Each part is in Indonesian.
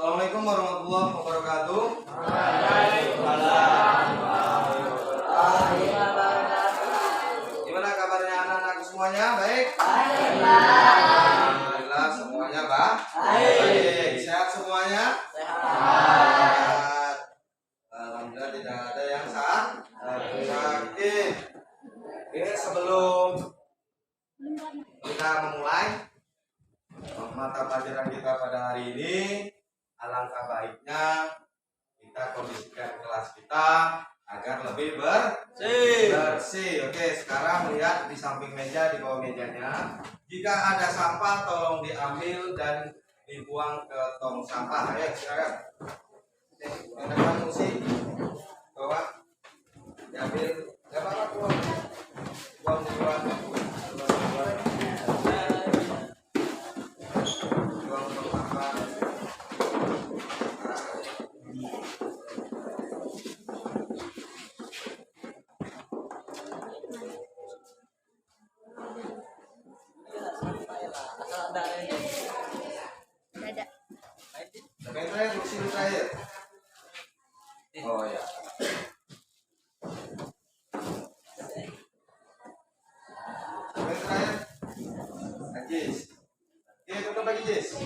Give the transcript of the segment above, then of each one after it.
Assalamualaikum warahmatullahi wabarakatuh. Gimana kabarnya anak-anakku semuanya? Baik? Alhamdulillah semuanya baik. Sehat semuanya? Sehat. Alhamdulillah tidak ada yang sakit. Oke, sebelum kita memulai mata pelajaran kita pada hari ini, alangkah baiknya kita kondisikan kelas kita agar lebih bersih. Oke, sekarang lihat di samping meja, di bawah mejanya. Jika ada sampah tolong diambil dan dibuang ke tong sampah. Ayo silakan. Oke, yang depan mesti bawa diambil. Gak apa-apa, buang terakhir. Oh ya. Terakhir. Ajis. Oke, tutup lagi, Jis.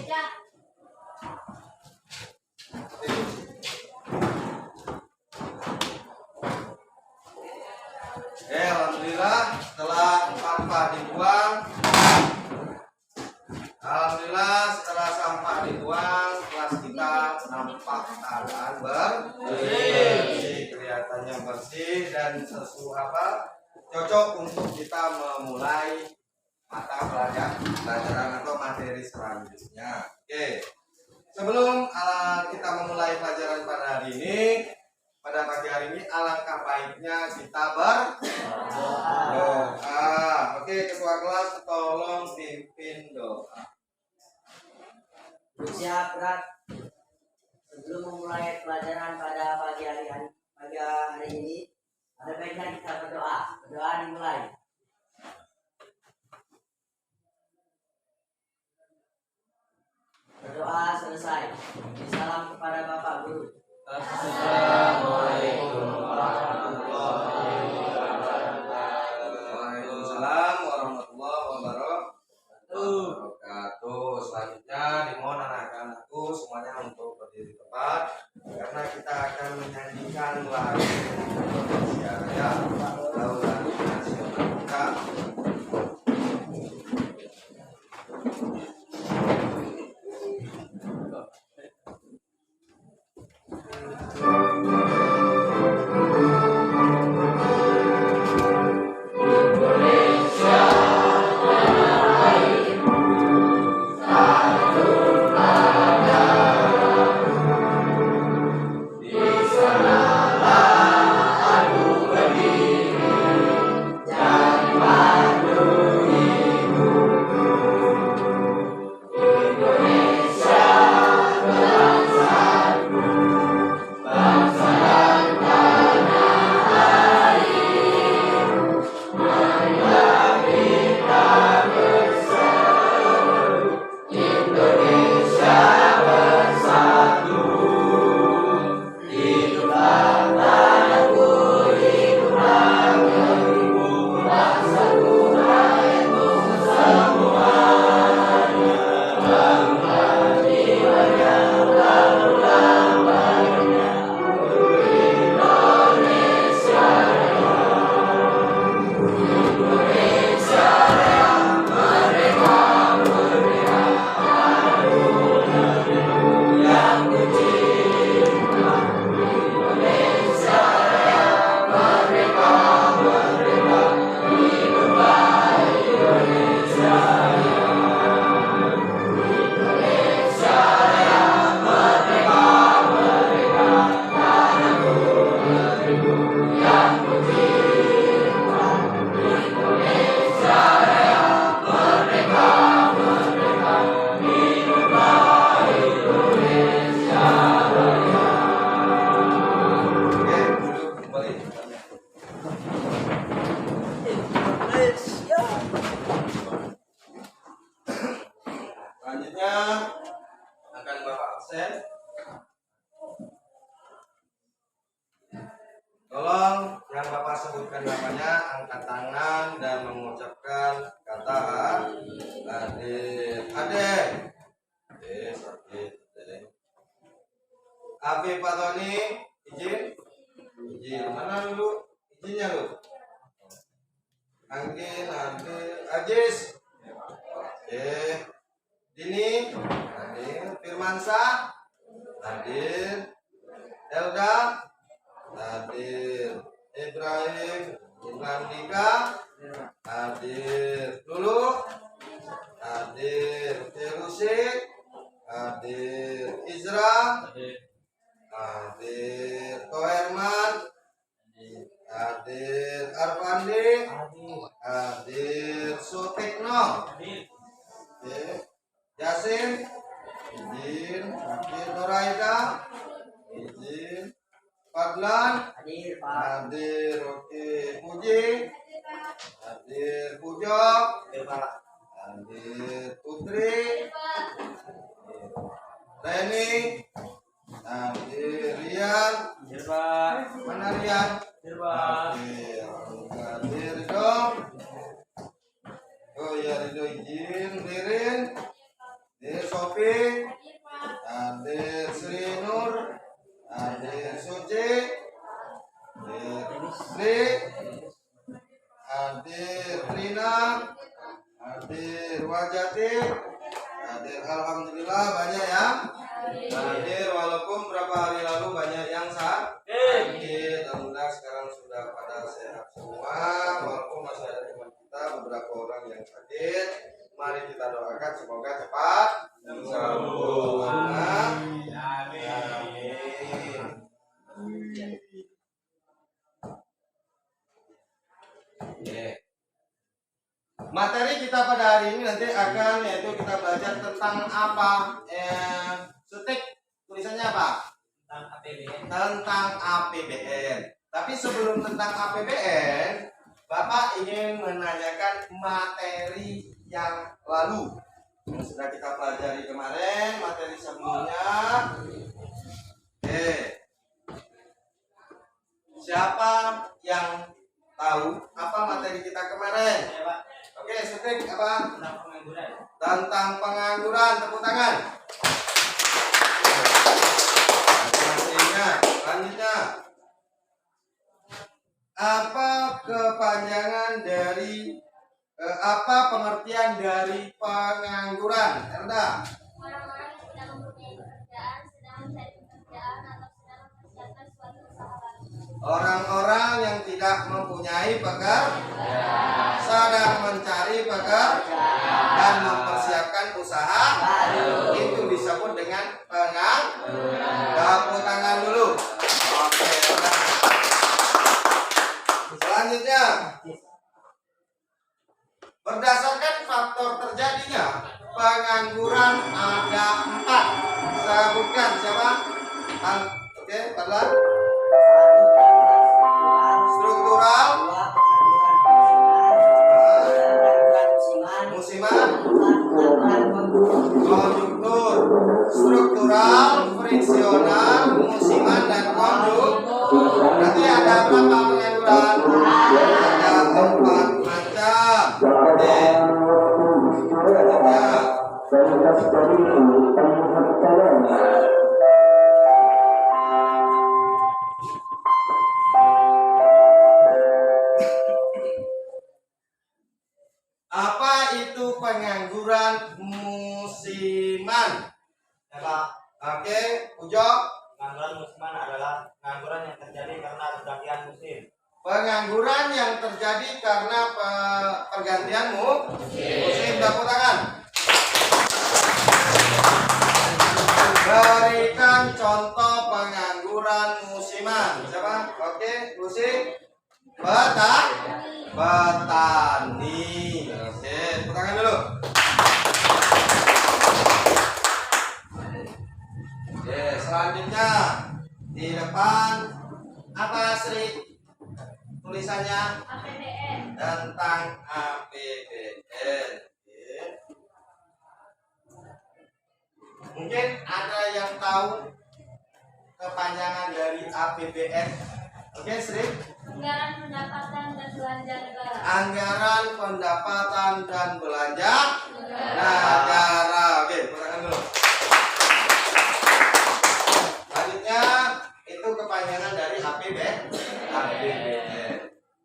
Alhamdulillah setelah sampah dibuang. Alhamdulillah setelah sampah dibuang, kelas kita nampak keadaan bersih, kelihatannya bersih dan cocok untuk kita memulai mata pelajaran atau materi selanjutnya. Oke, sebelum kita memulai pelajaran pada hari ini, pada pagi hari ini alangkah baiknya kita berdoa. Oke, ketua kelas tolong pimpin doa. Siap, berat. Sebelum memulai pelajaran pada pagi hari ini, ada baiknya kita berdoa. Berdoa dimulai. Berdoa selesai. Salam kepada Bapak Guru. Assalamualaikum warahmatullahi wabarakatuh. Waalaikumsalam warahmatullahi wabarakatuh. Selanjutnya dimohon anak-anakku semuanya untuk berdiri tepat karena kita akan menyanyikan lagu Indonesia Raya, lagu nasional kita. Selanjutnya akan Bapak absen Tolong yang Bapak sebutkan namanya angkat tangan dan mengucapkan kata hadir. Hadir. Abi Pak Tony, izin. Izin. Mana dulu? Izinnya lu. Angin, hadir. Ajis. Oke. Dini, hadir. Firmansa, hadir. Elda, hadir. Ibrahim, Dika, hadir. Lulu, hadir. Rusik, hadir. Izra, hadir. Koherman, hadir. Arpandi, hadir. Sutekno, oke. Yasin, izin. Hadir. Noraida, izin. Fadlan, Hadir, Pak. hadir. Oke. Puji, hadir. Pujo, hadir. Putri, Reni, hadir. Rian, mana Rian? Hadir. Hadir dong. Oh ya, Ridho izin. Ririn, hadir. Sofi, hadir. Sri Nur, hadir. Suci, hadir. Sri, hadir. Rina, hadir. Wajati, hadir. Alhamdulillah banyak ya. Hadir walaupun berapa hari lalu banyak yang sakit. Alhamdulillah sekarang sudah pada sehat semua. Walaupun masih ada teman kita beberapa orang yang sakit. Mari kita doakan semoga cepat sembuh. Amin. Oke. Materi kita pada hari ini nanti akan yaitu kita belajar tentang apa? Setik tulisannya apa? Tentang APBN. Tapi sebelum tentang APBN, Bapak ingin menanyakan materi yang lalu yang sudah kita pelajari kemarin, materi sebelumnya. Oke. Siapa yang tahu apa materi kita kemarin? Oke, Setik apa? Tentang pengangguran. Tepuk tangan. Selanjutnya, apa kepanjangan dari apa pengertian dari pengangguran? Erda. Orang-orang yang tidak mempunyai pekerjaan sedang mencari pekerjaan atau sedang mempersiapkan suatu usaha baru. Orang-orang yang tidak mempunyai pekerjaan sedang mencari pekerjaan dan mempersiapkan usaha baru. Itu disebut dengan pengangguran. Tepuk tangan dulu. Oke. Selanjutnya, berdasarkan faktor terjadinya pengangguran ada 4. Sebutkan siapa? Oke, Fadlan. Struktural, musiman, konjuktur. Struktural, friksional, musiman, dan konjuktur. Nanti ada berapa pengangguran? Ada 4 macam. Oke. Apa itu pengangguran musiman? Ya, Pak. Oke, Ujo. Pengangguran musiman adalah pengangguran yang terjadi karena pergantian musim. Pengangguran yang terjadi karena pergantian musim. Tepuk tangan. Berikan contoh pengangguran musiman. Siapa? Oke, musik. Petani. Oke, tepuk tangan dulu. Oke, selanjutnya di depan apa Sri? Tulisannya APBN. tentang APBN. Oke. Mungkin ada yang tahu kepanjangan dari APBN? Oke, Sri. Anggaran pendapatan dan belanja negara. Anggaran pendapatan dan belanja negara. Oke, tepuk tangan dulu. Selanjutnya itu kepanjangan dari APBN.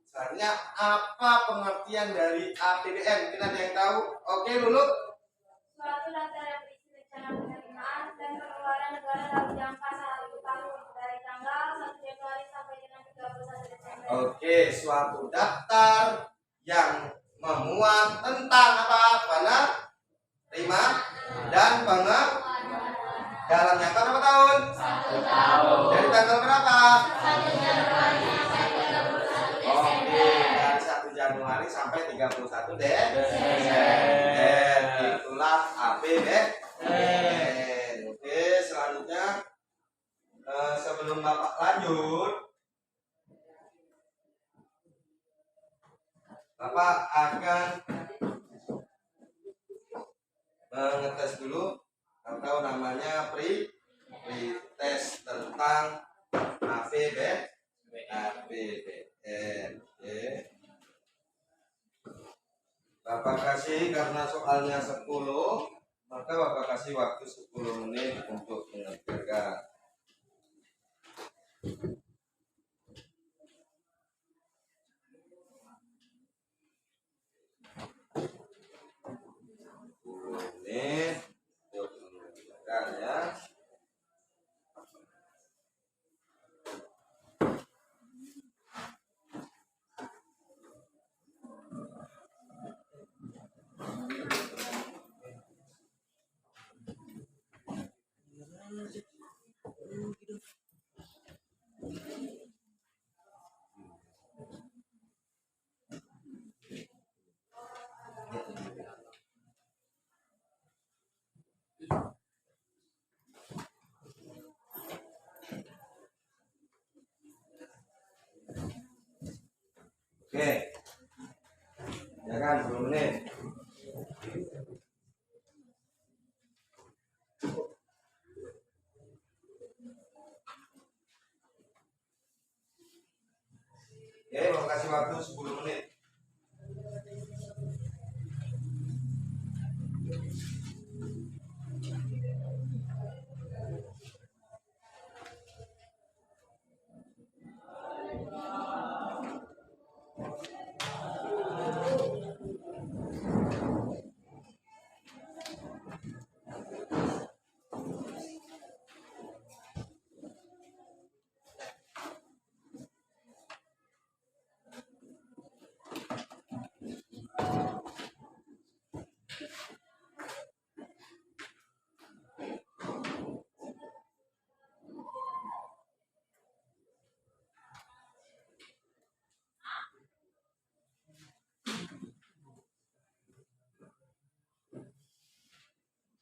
Selanjutnya apa pengertian dari APBN? Mungkin ada yang tahu? Oke, Lulu. Suatu daftar yang berisi rencana penerimaan dan pengeluaran negara dalam jangka 1 tahun dari tanggal 1 Januari sampai dengan 31 Desember. Oke, suatu daftar yang memuat tentang apa? Penerima dan dalam jangka berapa tahun? 1 tahun. Dari tanggal berapa? 1 Januari sampai 31 Oke, Desember. dari 1 Januari sampai 31 Desember. Itulah APBN. Oke, selanjutnya sebelum Bapak lanjut, Bapak akan mengetes dulu atau namanya pre-test tentang APBN. Oke. Bapak kasih karena soalnya 10, maka Bapak kasih waktu 10 menit untuk mengerjakan. Menit untuk mengerjakan ya. Oke. Ya kan, 10 menit. Oke, mau kasih waktu 10 menit.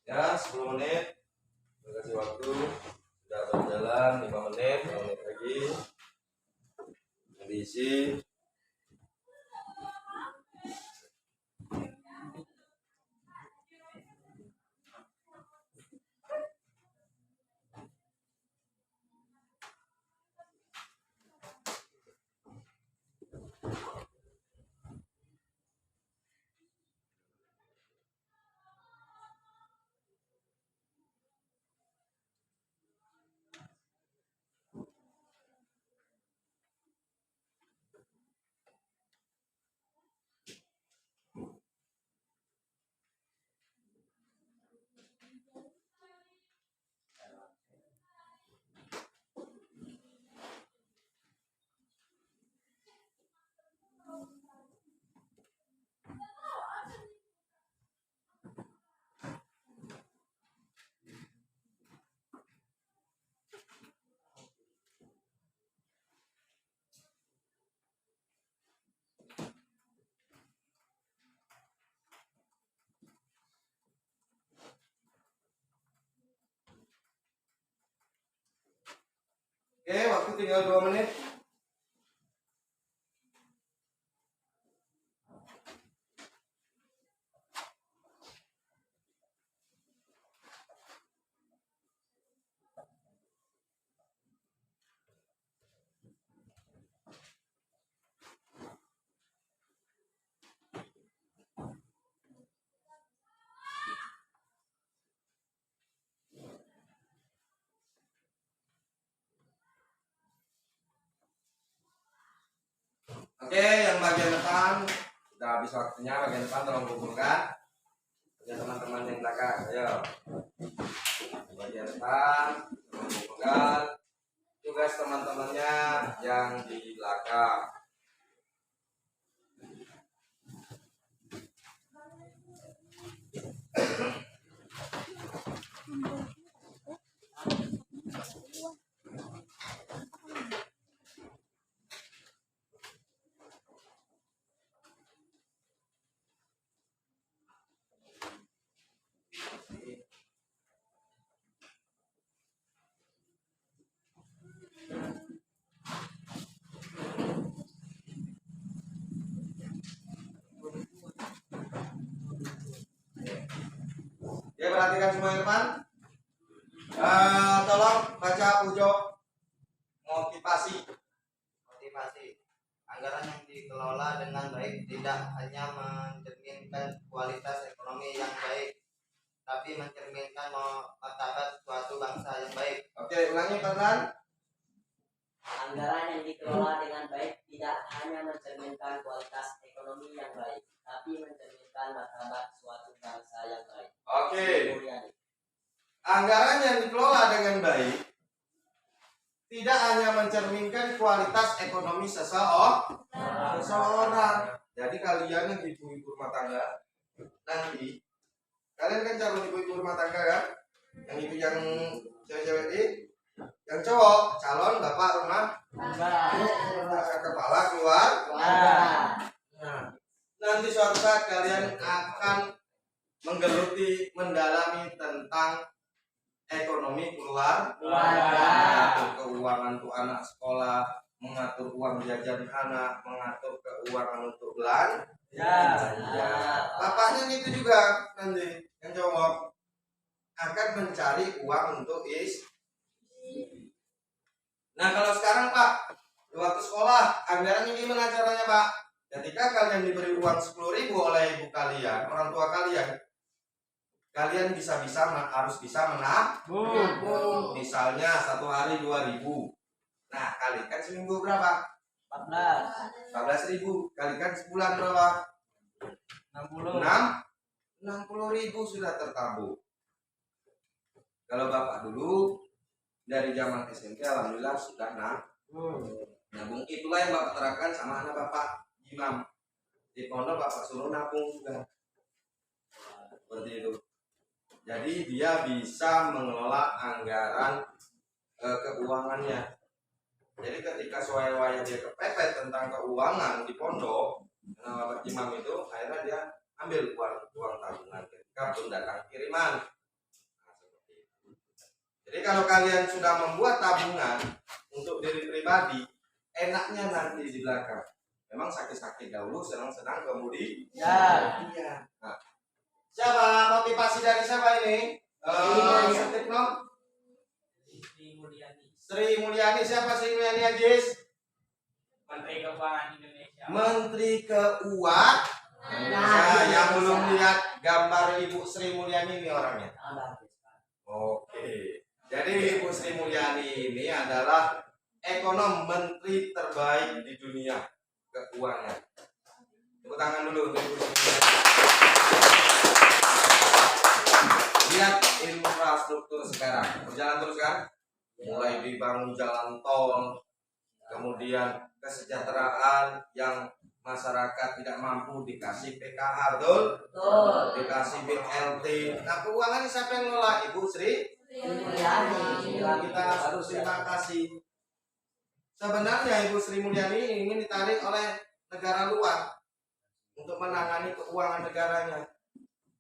Ya, 10 menit. Terima kasih waktu. Sudah berjalan 5 menit, 5 menit lagi. Diisi. Oke, waktu tinggal 2 menit. Oke, yang bagian depan sudah habis waktunya. Bagian depan tolong kumpulkan. Ya teman-teman yang belakang, ayo. Bagian depan tolong kumpulkan. Tugas teman-temannya yang di belakang. Ya, perhatikan semua yang depan. Tolong baca pujo motivasi. Anggaran yang dikelola dengan baik tidak hanya mencerminkan kualitas ekonomi yang baik, tapi mencerminkan martabat suatu bangsa yang baik. Oke, ulangi pelan. Anggaran yang dikelola dengan baik tidak hanya mencerminkan kualitas ekonomi yang baik, tapi mencerminkan martabat suatu bangsa yang baik. Oke. Mulyani. Anggaran yang dikelola dengan baik tidak hanya mencerminkan kualitas ekonomi seseorang. Jadi kalian yang ibu-ibu rumah tangga nanti, kalian kan calon ibu-ibu rumah tangga kan? Yang ibu yang cewek-cewek ini, yang cowok calon bapak rumah kepala keluar. Nah, nanti suatu saat kalian akan menggeluti, mendalami tentang ekonomi keluarga, mengatur keuangan untuk anak sekolah, mengatur uang jajan anak, mengatur keuangan untuk belanja. Bapaknya itu juga nanti yang cowok akan mencari uang untuk Nah, kalau sekarang Pak, di waktu sekolah, anggarannya gimana caranya Pak? Ketika kalian diberi uang 10.000 oleh ibu kalian, orang tua kalian, kalian harus bisa menabung. Misalnya satu hari 2.000. Nah, kalikan seminggu berapa? 14.000. Kalikan sebulan berapa? 60.000 sudah tertabung. Kalau bapak dulu dari zaman SMP alhamdulillah sudah nabung. Itulah yang bapak terapkan sama anak bapak imam di pondok. Bapak suruh nabung juga seperti itu. Jadi dia bisa mengelola anggaran keuangannya. Jadi ketika sewaya-waya dia kepepet tentang keuangan di pondok, Bapak imam itu akhirnya dia ambil uang tabungan ketika belum datang kiriman. Nah, seperti itu. Jadi kalau kalian sudah membuat tabungan untuk diri pribadi, enaknya nanti di belakang. Memang sakit-sakit dahulu, senang-senang kemudian. Iya. Nah, siapa motivasi dari siapa ini? Sri Mulyani. Siapa Sri Mulyani Ajis? Menteri Keuangan Indonesia. Menteri Keuangan. Nah, yang belum lihat gambar Ibu Sri Mulyani ini orangnya. Oke. Jadi Ibu Sri Mulyani ini adalah ekonom menteri terbaik di dunia keuangan. Tepuk tangan dulu untuk Ibu Sri Mulyani. Lihat infrastruktur sekarang berjalan terus kan, mulai dibangun jalan tol, kemudian kesejahteraan yang masyarakat tidak mampu dikasih PKH, betul? Dikasih BLT. Nah, keuangan ini siapa yang ngelola? Ibu Sri Mulyani. Kita harus terima kasih. Sebenarnya Ibu Sri Mulyani ingin ditarik oleh negara luar untuk menangani keuangan negaranya,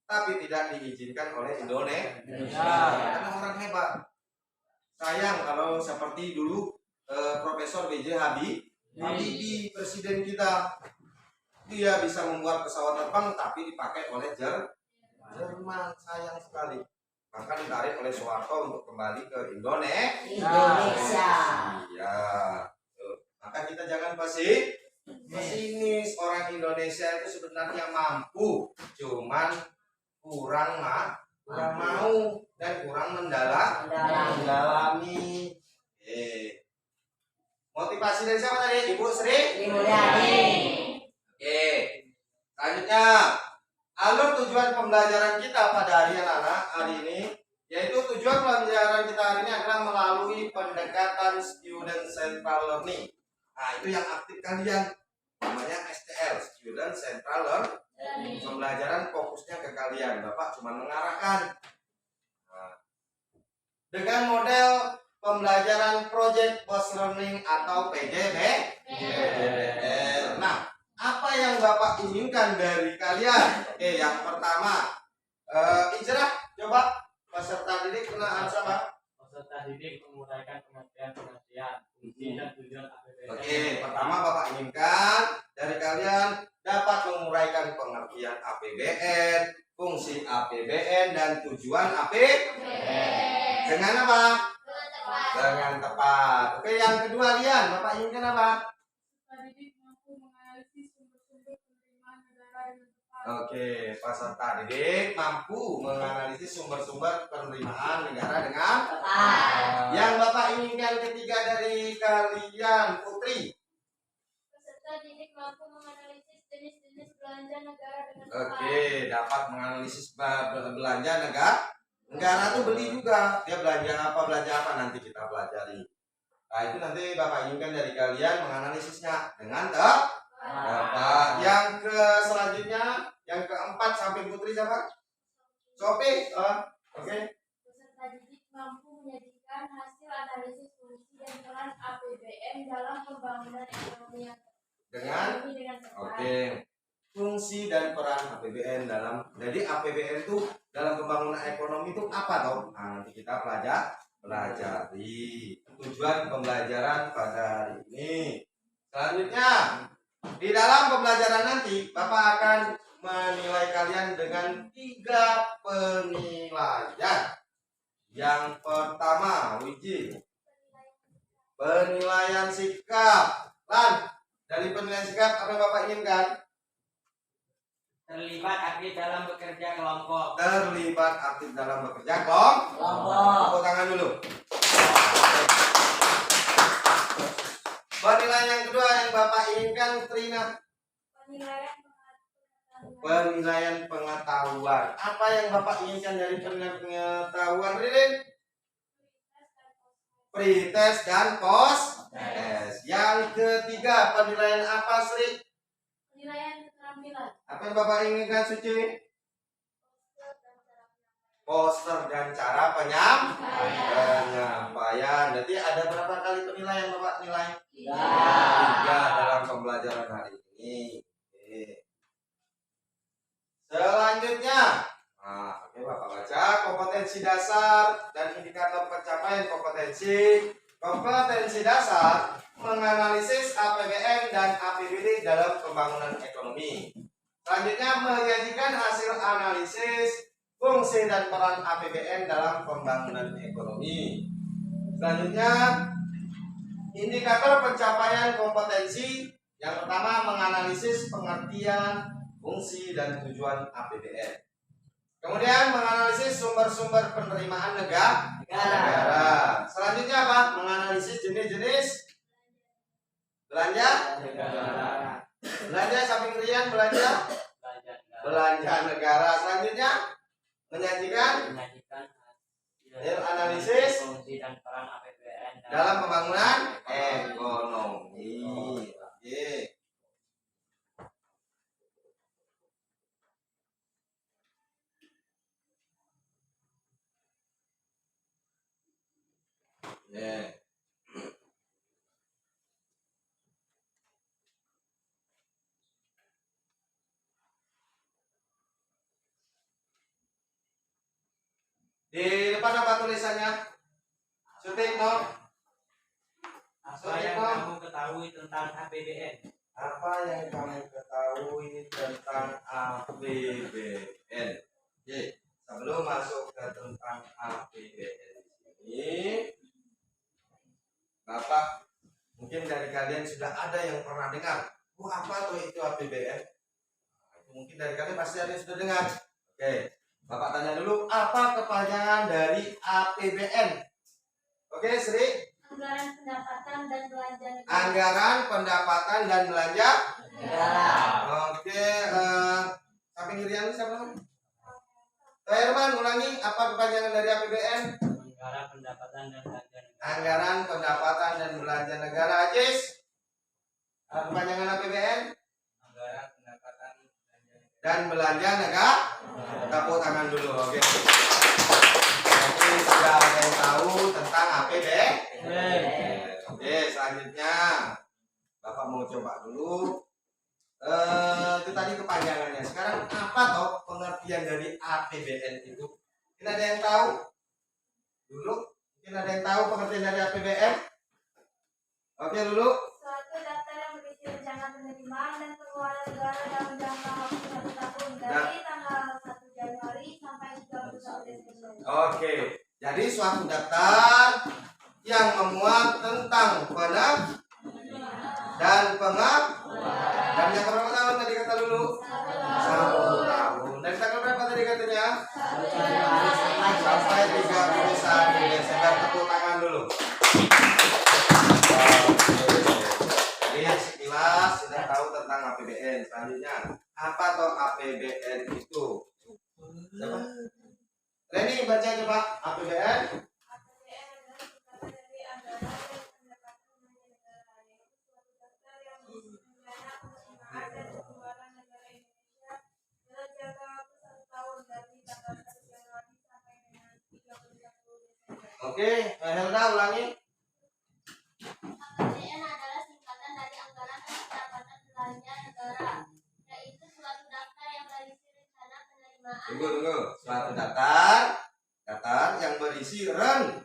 tapi tidak diizinkan oleh Indonesia. Karena orang hebat. Sayang kalau seperti dulu Profesor B.J. Habibie, presiden kita, dia bisa membuat pesawat terbang tapi dipakai oleh Jerman. Sayang sekali. Maka ditarik oleh Soeharto untuk kembali ke Indonesia. Ya. Maka kita jangan pesimis. Orang Indonesia itu sebenarnya mampu, cuman kurang mau dan kurang mendalami. Motivasi motivasi dari siapa tadi? Ibu Sri? Ibu Mulyani. Oke. Selanjutnya, alur tujuan pembelajaran kita pada hari anak-anak hari ini, yaitu tujuan pembelajaran kita hari ini adalah melalui pendekatan student central learning. Nah, itu yang aktif kalian, namanya STL, student central learning. Pembelajaran fokusnya ke kalian, Bapak cuma mengarahkan. Nah, dengan model pembelajaran project based learning atau PJBL. Nah, apa yang Bapak inginkan dari kalian? Oke, yang pertama, Ijrah, coba peserta didik kena answer, Pak. Peserta didik menguraikan pengertian fungsi dan tujuan APBN. Oke, pertama Bapak inginkan dari kalian dapat menguraikan pengertian APBN, fungsi APBN, dan tujuan APBN. Dengan apa? Dengan tepat. Oke, yang kedua, Lian, Bapak inginkan apa? Oke, peserta didik mampu menganalisis sumber-sumber penerimaan negara dengan Tepat. yang Bapak inginkan ketiga dari kalian, Putri. Peserta didik mampu menganalisis jenis-jenis belanja negara dengan tepat. Oke, dapat menganalisis belanja negara. Negara tuh beli juga, dia belanja apa nanti kita pelajari. Nah, itu nanti Bapak inginkan dari kalian menganalisisnya dengan tepat. Yang selanjutnya, yang keempat sampai Putri siapa? Sophie. Oke. Peserta didik mampu menyajikan hasil analisis fungsi dan peran APBN dalam pembangunan ekonomi yang Dengan tepat. oke. Fungsi dan peran APBN dalam, jadi APBN itu dalam pembangunan ekonomi itu apa toh? Nah, nanti kita pelajari tujuan pembelajaran pada hari ini. Selanjutnya, di dalam pembelajaran nanti Bapak akan menilai kalian dengan 3 penilaian. Yang pertama, Wiji, penilaian sikap. Lan, dari penilaian sikap apa yang Bapak inginkan? Terlibat aktif dalam bekerja kelompok. Terlibat aktif dalam bekerja kelompok. Tepuk tangan dulu. Penilaian yang kedua yang Bapak inginkan, Trina. Penilaian pengetahuan. Apa yang Bapak inginkan dari penilaian pengetahuan, Rilin? Pretest dan post test. Yang ketiga, penilaian apa, Sri? Penilaian keterampilan. Apa yang Bapak inginkan, Suci? Poster dan cara penyampaian. Jadi ada berapa kali penilaian Bapak nilai? 3 dalam pembelajaran hari ini. Oke. Selanjutnya, oke Bapak baca kompetensi dasar dan indikator pencapaian kompetensi. Kompetensi dasar menganalisis APBN dan APBD dalam pembangunan ekonomi. Selanjutnya, menyajikan hasil analisis fungsi dan peran APBN dalam pembangunan ekonomi. Selanjutnya, indikator pencapaian kompetensi. Yang pertama, menganalisis pengertian, fungsi, dan tujuan APBN. Kemudian, menganalisis sumber-sumber penerimaan negara. Selanjutnya apa? Menganalisis jenis-jenis belanja. Belanja samping rian belanja negara. Selanjutnya, menyajikan hasil analisis fungsi dan peran APBN dalam pembangunan ekonomi. Oke. Ya. Di depan apa tulisannya? Sutikno. Apa yang kamu ketahui tentang APBN? Apa yang kamu ketahui tentang APBN? Oke, sebelum masuk ke tentang APBN ini, Bapak mungkin dari kalian sudah ada yang pernah dengar. Apa tuh itu APBN? Itu mungkin dari kalian pasti ada yang sudah dengar. Oke, Bapak tanya dulu, apa kepanjangan dari APBN? Oke, Sri? Anggaran anggaran pendapatan dan belanja negara. Anggaran pendapatan dan belanja. Negara. Oke, samping kirian siapa namanya? Pak Herman, ulangi apa kepanjangan dari APBN? Anggaran pendapatan dan belanja negara. Anggaran pendapatan dan belanja negara. Ajis, kepanjangan APBN Anggaran pendapatan dan belanja negara. Tepuk tangan dulu, oke. Jadi sudah ada yang tahu tentang APBN. Oke, selanjutnya Bapak mau coba dulu. Itu tadi kepanjangannya. Sekarang apa toh pengertian dari APBN itu? Mungkin ada yang tahu? Dulu, mungkin ada yang tahu pengertian dari APBN? Oke dulu. Suatu daftar yang berisi rencana penerimaan dan pengeluaran negara dalam jangka waktu 1 tahun Dan- dari tanggal 1 Januari sampai 31 Desember. Oke, jadi suatu daftar yang memuat tentang dan dan yang berapa tahun tadi kata dulu? 1 tahun. Dari tanggal berapa tadi katanya? 1 Januari Sampai 31 Desember. Tepuk tangan dulu. Oke. Jadi yang sekilas sudah tahu tentang APBN. Selanjutnya, apa toh APBN itu? Siapa? Reni baca coba APBN. APBN adalah singkatan dari anggaran dan pendapatan belanja negara, yaitu suatu daftar yang berisi rencana penerimaan dan pengeluaran negara Indonesia dalam jangka waktu 1 tahun dari tanggal 1 Januari sampai dengan 31 Desember. Oke, Helda ulangi. APBN adalah singkatan dari anggaran dan pendapatan belanja negara, yaitu suatu daftar yang berisi rencana penerimaan Tunggu. Suatu daftar yang berisi penerimaan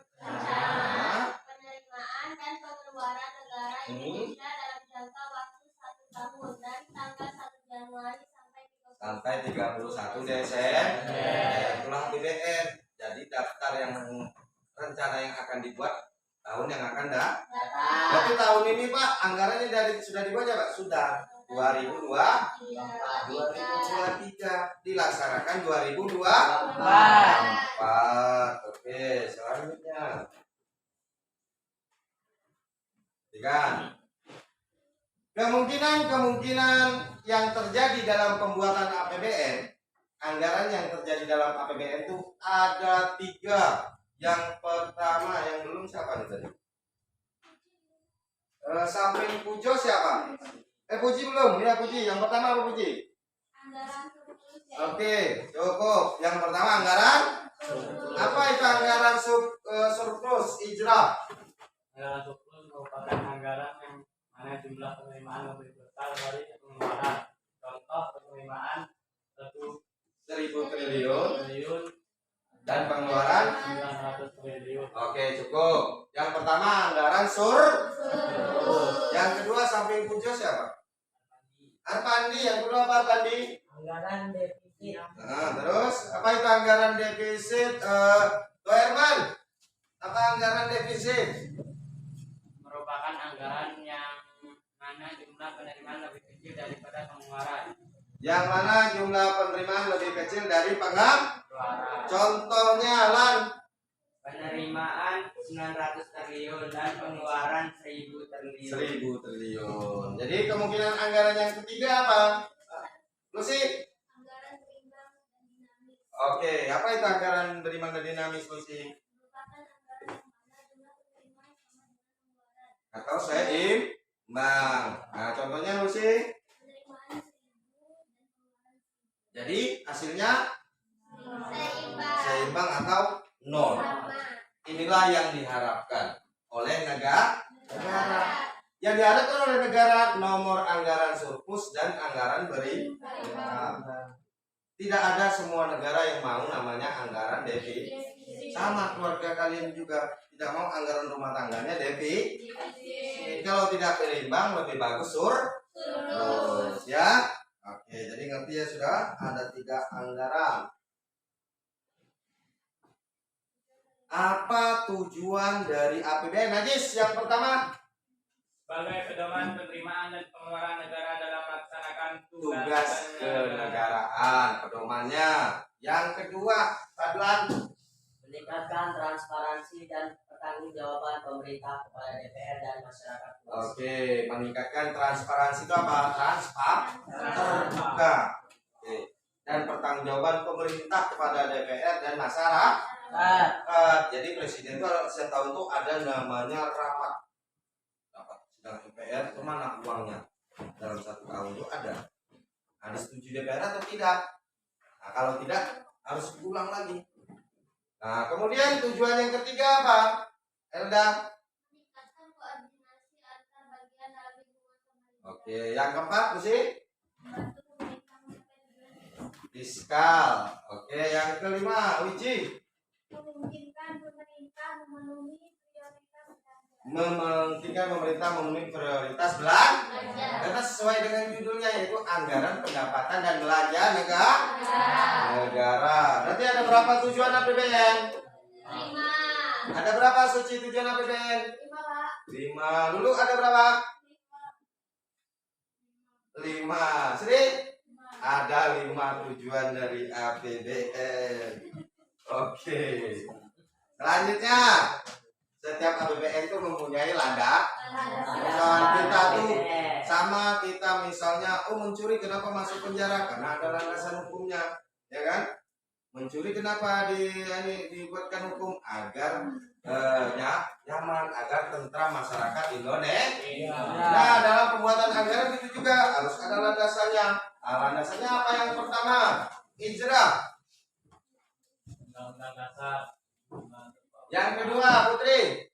dan pengeluaran negara Indonesia dalam jangka waktu 1 tahun dari tanggal 1 Januari sampai 31 Desember. Itulah APBN. Jadi daftar yang rencana yang akan dibuat tahun yang akan datang. Berarti tahun ini Pak anggarannya sudah dibuat ya Pak? Sudah. 2023 dilaksanakan 2024. Oke, selanjutnya. Kemungkinan yang terjadi dalam pembuatan APBN, anggaran yang terjadi dalam APBN itu ada 3. Yang pertama, yang belum siapa nih tadi? Samping Pujo siapa? Puji belum? Ya Puji. Yang pertama apa Puji? anggaran surplus Oke, cukup. Yang pertama anggaran. Apa itu anggaran surplus ijrah? Anggaran surplus merupakan anggaran yang mana jumlah penerimaan lebih besar dari pengeluaran. Contoh penerimaan 1.000 triliun triliun dan pengeluaran. 900 triliun. Oke, cukup. Yang pertama anggaran Yang kedua samping Pujo siapa? Arpandi. Yang kedua apa Arpandi? anggaran defisit. Nah, terus apa itu anggaran defisit? Herman, apa anggaran defisit? Merupakan anggaran yang mana jumlah penerimaan lebih kecil daripada pengeluaran. Yang mana jumlah penerimaan lebih kecil dari pengeluaran? Pengeluaran. Contohnya Lan. Penerimaan 900 triliun dan pengeluaran 1000 triliun. 1.000 triliun. Jadi kemungkinan anggaran yang ketiga apa? Lucy. anggaran berimbang dan dinamis Oke, apa itu anggaran berimbang dan dinamis Lucy? merupakan anggaran yang mana jumlah penerimaan sama dengan pengeluaran. Atau seimbang. Nah, contohnya Lucy. Penerimaan 1.000 dan pengeluaran Jadi hasilnya 1.000. seimbang atau nol. Inilah yang diharapkan oleh negara. Yang diharapkan oleh negara nomor anggaran surplus dan anggaran berimbang. Tidak ada semua negara yang mau namanya anggaran defisit. Sama keluarga kalian juga tidak mau anggaran rumah tangganya defisit. Kalau tidak berimbang lebih bagus surplus ya. Oke, jadi ngerti ya sudah ada 3 anggaran. Apa tujuan dari APBN? Najis, yang pertama Sebagai pedoman penerimaan dan pengeluaran negara dalam melaksanakan tugas kenegaraan, pedomannya. Yang kedua, Fadlan, meningkatkan transparansi dan pertanggungjawaban pemerintah kepada DPR dan masyarakat luas. Oke, meningkatkan transparansi itu apa? Terbuka. Oke. Dan pertanggungjawaban pemerintah kepada DPR dan masyarakat. Jadi presiden itu setiap tahun itu ada namanya rapat sidang DPR, kemana uangnya dalam 1 tahun itu ada. Disetujui DPR atau tidak? Nah, kalau tidak harus diulang lagi. Nah, kemudian tujuan yang ketiga apa? Elda. Meningkatkan koordinasi antar bagian dalam lingkungan pemerintah. Oke, yang keempat mesti Membantu pemerintah mencapai tujuan fiskal. Oke, yang kelima Wiji. memungkinkan pemerintah memenuhi prioritas belanja. Memungkinkan pemerintah memenuhi prioritas belanja. Belanja. Karena sesuai dengan judulnya yaitu anggaran pendapatan dan belanja negara. Berarti ada berapa tujuan APBN? 5. Ada berapa Suci tujuan APBN? 5, Pak. 5. Lulu ada berapa? 5. Sri? Ada 5 tujuan dari APBN. Oke. Selanjutnya, setiap APBN itu mempunyai Misalnya kita tuh sama kita misalnya, mencuri kenapa masuk penjara? Karena ada landasan hukumnya, ya kan? Mencuri kenapa dibuatkan hukum agar nyaman, agar tentram masyarakat Indonesia. Nah, dalam pembuatan anggaran itu juga harus ada landasannya. Landasannya apa yang pertama? Hijrah. Undang-undang dasar. Yang kedua, Putri.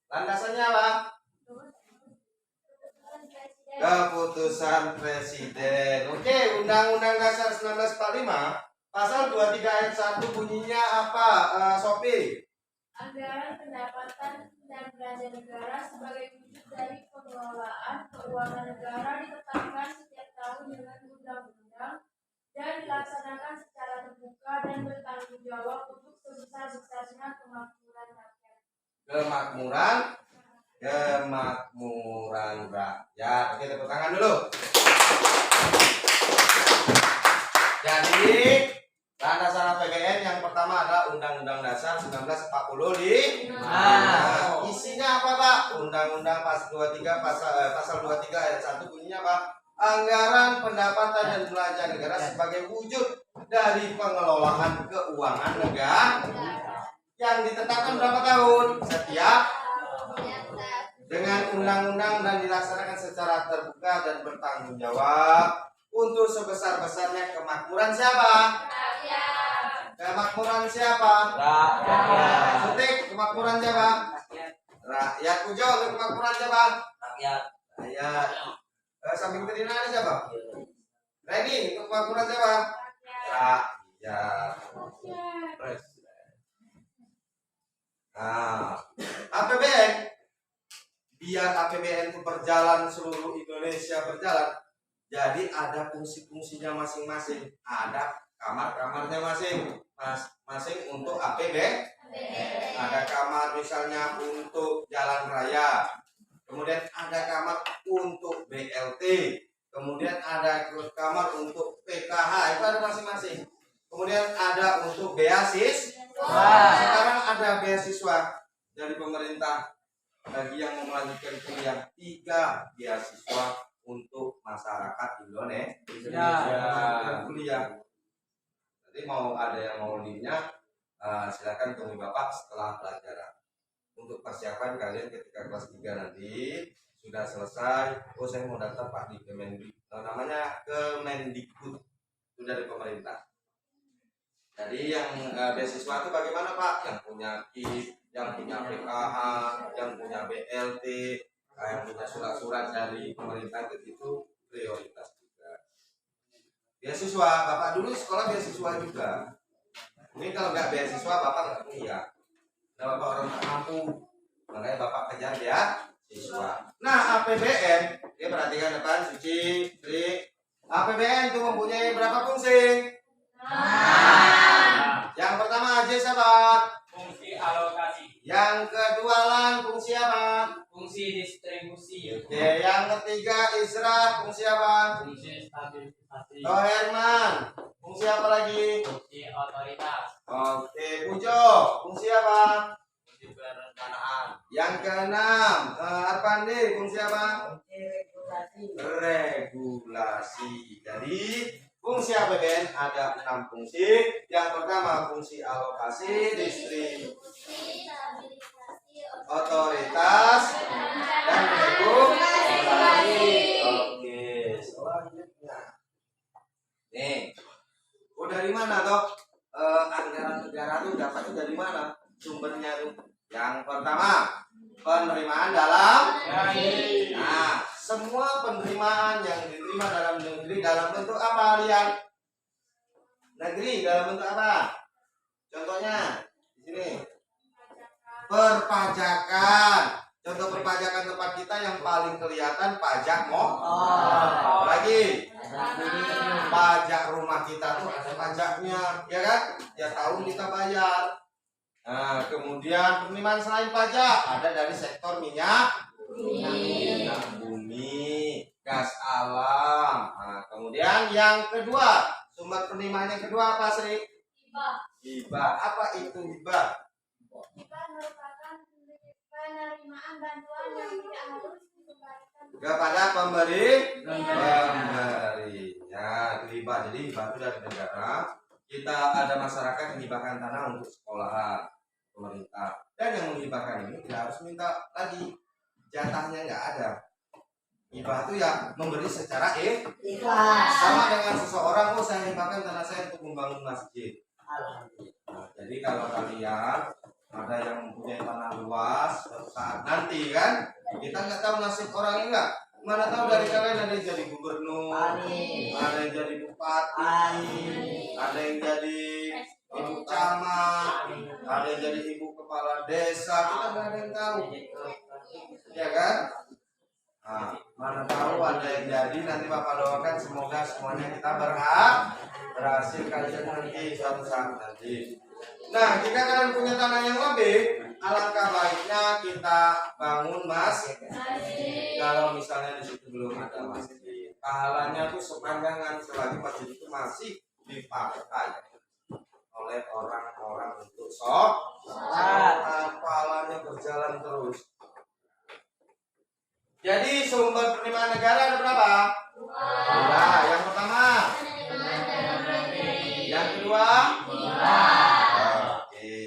Landasannya apa? Keputusan Presiden. Oke, Undang-Undang Dasar 1945 Pasal 23 ayat 1 bunyinya apa, Sophie? Anggaran pendapatan dan belanja negara sebagai wujud dari pengelolaan keuangan negara ditetapkan setiap tahun dengan undang-undang dan dilaksanakan secara terbuka dan bertanggung jawab untuk sebesar-besarnya kemakmuran rakyat. Kemakmuran rakyat. Oke, tepuk tangan dulu. Jadi landasan APBN yang pertama adalah Undang-Undang Dasar 1945. Nah, isinya apa, Pak? Undang-Undang pasal 23 ayat 1 bunyinya apa? Anggaran pendapatan dan belanja negara sebagai wujud dari pengelolaan keuangan negara yang ditetapkan berapa tahun? Setiap dengan undang-undang dan dilaksanakan secara terbuka dan bertanggung jawab untuk sebesar-besarnya kemakmuran siapa? Kemakmuran siapa? Rakyat. Sutik, kemakmuran siapa? Rakyat. Ujo, untuk kemakmuran siapa? Rakyat. Rakyat. Samping Trina ini siapa? Reni, untuk kemakmuran siapa? Rakyat. Nah, APBN, biar APBN itu berjalan, seluruh Indonesia berjalan, jadi ada fungsi-fungsinya masing-masing, ada kamar-kamarnya masing untuk APBN. Ada kamar misalnya untuk jalan raya, kemudian ada kamar untuk BLT, kemudian ada kamar untuk PKH, itu ada masing-masing. Kemudian ada untuk beasiswa. Sekarang ada beasiswa dari pemerintah bagi yang mau melanjutkan kuliah, 3 beasiswa untuk masyarakat Indonesia kuliah. Jadi mau ada yang mau linknya, silakan temui Bapak setelah pelajaran. Untuk persiapan kalian ketika kelas 3 nanti sudah selesai, saya mau daftar Pak di namanya Kemendikbud, itu dari pemerintah. Jadi yang beasiswa itu bagaimana, Pak? Yang punya KIP, yang punya PKH, yang punya BLT, yang punya surat-surat dari pemerintah itu prioritas juga. Beasiswa, Bapak dulu sekolah beasiswa juga. Ini kalau nggak beasiswa Bapak nggak kuliah. Nah, Bapak orang tak mampu, makanya Bapak kejar beasiswa. Nah, APBN, ya perhatikan depan, Suci, Tri. APBN itu mempunyai berapa fungsi? Yang pertama aja siapa? Fungsi alokasi. Yang kedua Lan, fungsi apa? Fungsi distribusi. Oke, yang ketiga Isra, fungsi apa? Fungsi stabilisasi. Oh Herman, fungsi apa lagi? Fungsi otoritas. Oke, Pujo, fungsi apa? Fungsi perencanaan. Yang keenam, Arpandi, fungsi apa? Fungsi regulasi. Regulasi. Jadi fungsi APBN ada 6 fungsi. Yang pertama fungsi alokasi, distribusi, otoritas, dan regulasi. Oke, selanjutnya. Nih, dari mana toh? Anggaran negara tuh dapatnya dari mana? Sumbernya tuh. Yang pertama, penerimaan dalam negeri. Nah, semua penerimaan yang diterima dalam negeri dalam bentuk apa, lihat? Negeri dalam bentuk apa? Contohnya di sini. Perpajakan. Contoh perpajakan tempat kita yang paling kelihatan pajak motor. Lagi pajak rumah kita tuh ada pajaknya, ya kan? Ya tahun kita bayar. Nah, kemudian penerimaan selain pajak ada dari sektor minyak bumi, gas alam. Nah, kemudian yang kedua, sumber penerimaan yang kedua apa sih? Hibah. Apa itu hibah? Hibah merupakan penerimaan bantuan yang tidak harus dikembalikan Kepada pemberi. Ya, hibah. Jadi hibah itu dari negara. Kita ada masyarakat yang menghibahkan tanah untuk sekolahan pemerintah, dan yang menghibahkan ini tidak harus minta lagi, jatahnya nggak ada. Hibah itu ya memberi secara Ikhlas. sama dengan seseorang, oh saya hibahkan tanah saya untuk membangun masjid. Alhamdulillah. Nah, jadi kalau kalian ada yang mempunyai tanah luas, suatu saat nanti kan kita nggak tahu nasib orangnya, nggak, mana tahu dari kalian ada yang jadi gubernur, Amin. ada yang jadi bupati, Amin. ada yang jadi ibu camat, ada yang jadi ibu kepala desa, kita nggak ada yang tahu, ya kan? Nah, mana tahu ada yang jadi, nanti Bapak doakan semoga semuanya kita berhasil kalian nanti suatu saat nanti. Nah, jika kalian punya tanah yang lebih, alangkah baiknya kita bangun masjid. Kalau misalnya di situ belum ada masjid, pahalanya tuh sepanjangan selagi masjid itu masih dipakai oleh orang-orang untuk sholat, pahalanya berjalan terus. Jadi sumber penerimaan negara ada berapa? Dua. Yang pertama, yang kedua, oke.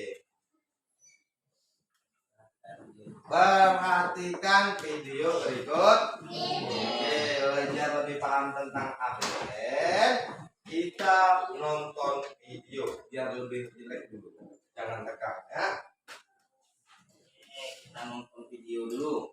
Perhatikan video berikut. Oke, belajar lebih paham tentang APBN. Kita nonton video biar lebih rileks dulu. Jangan tegang ya. Kita nonton video dulu.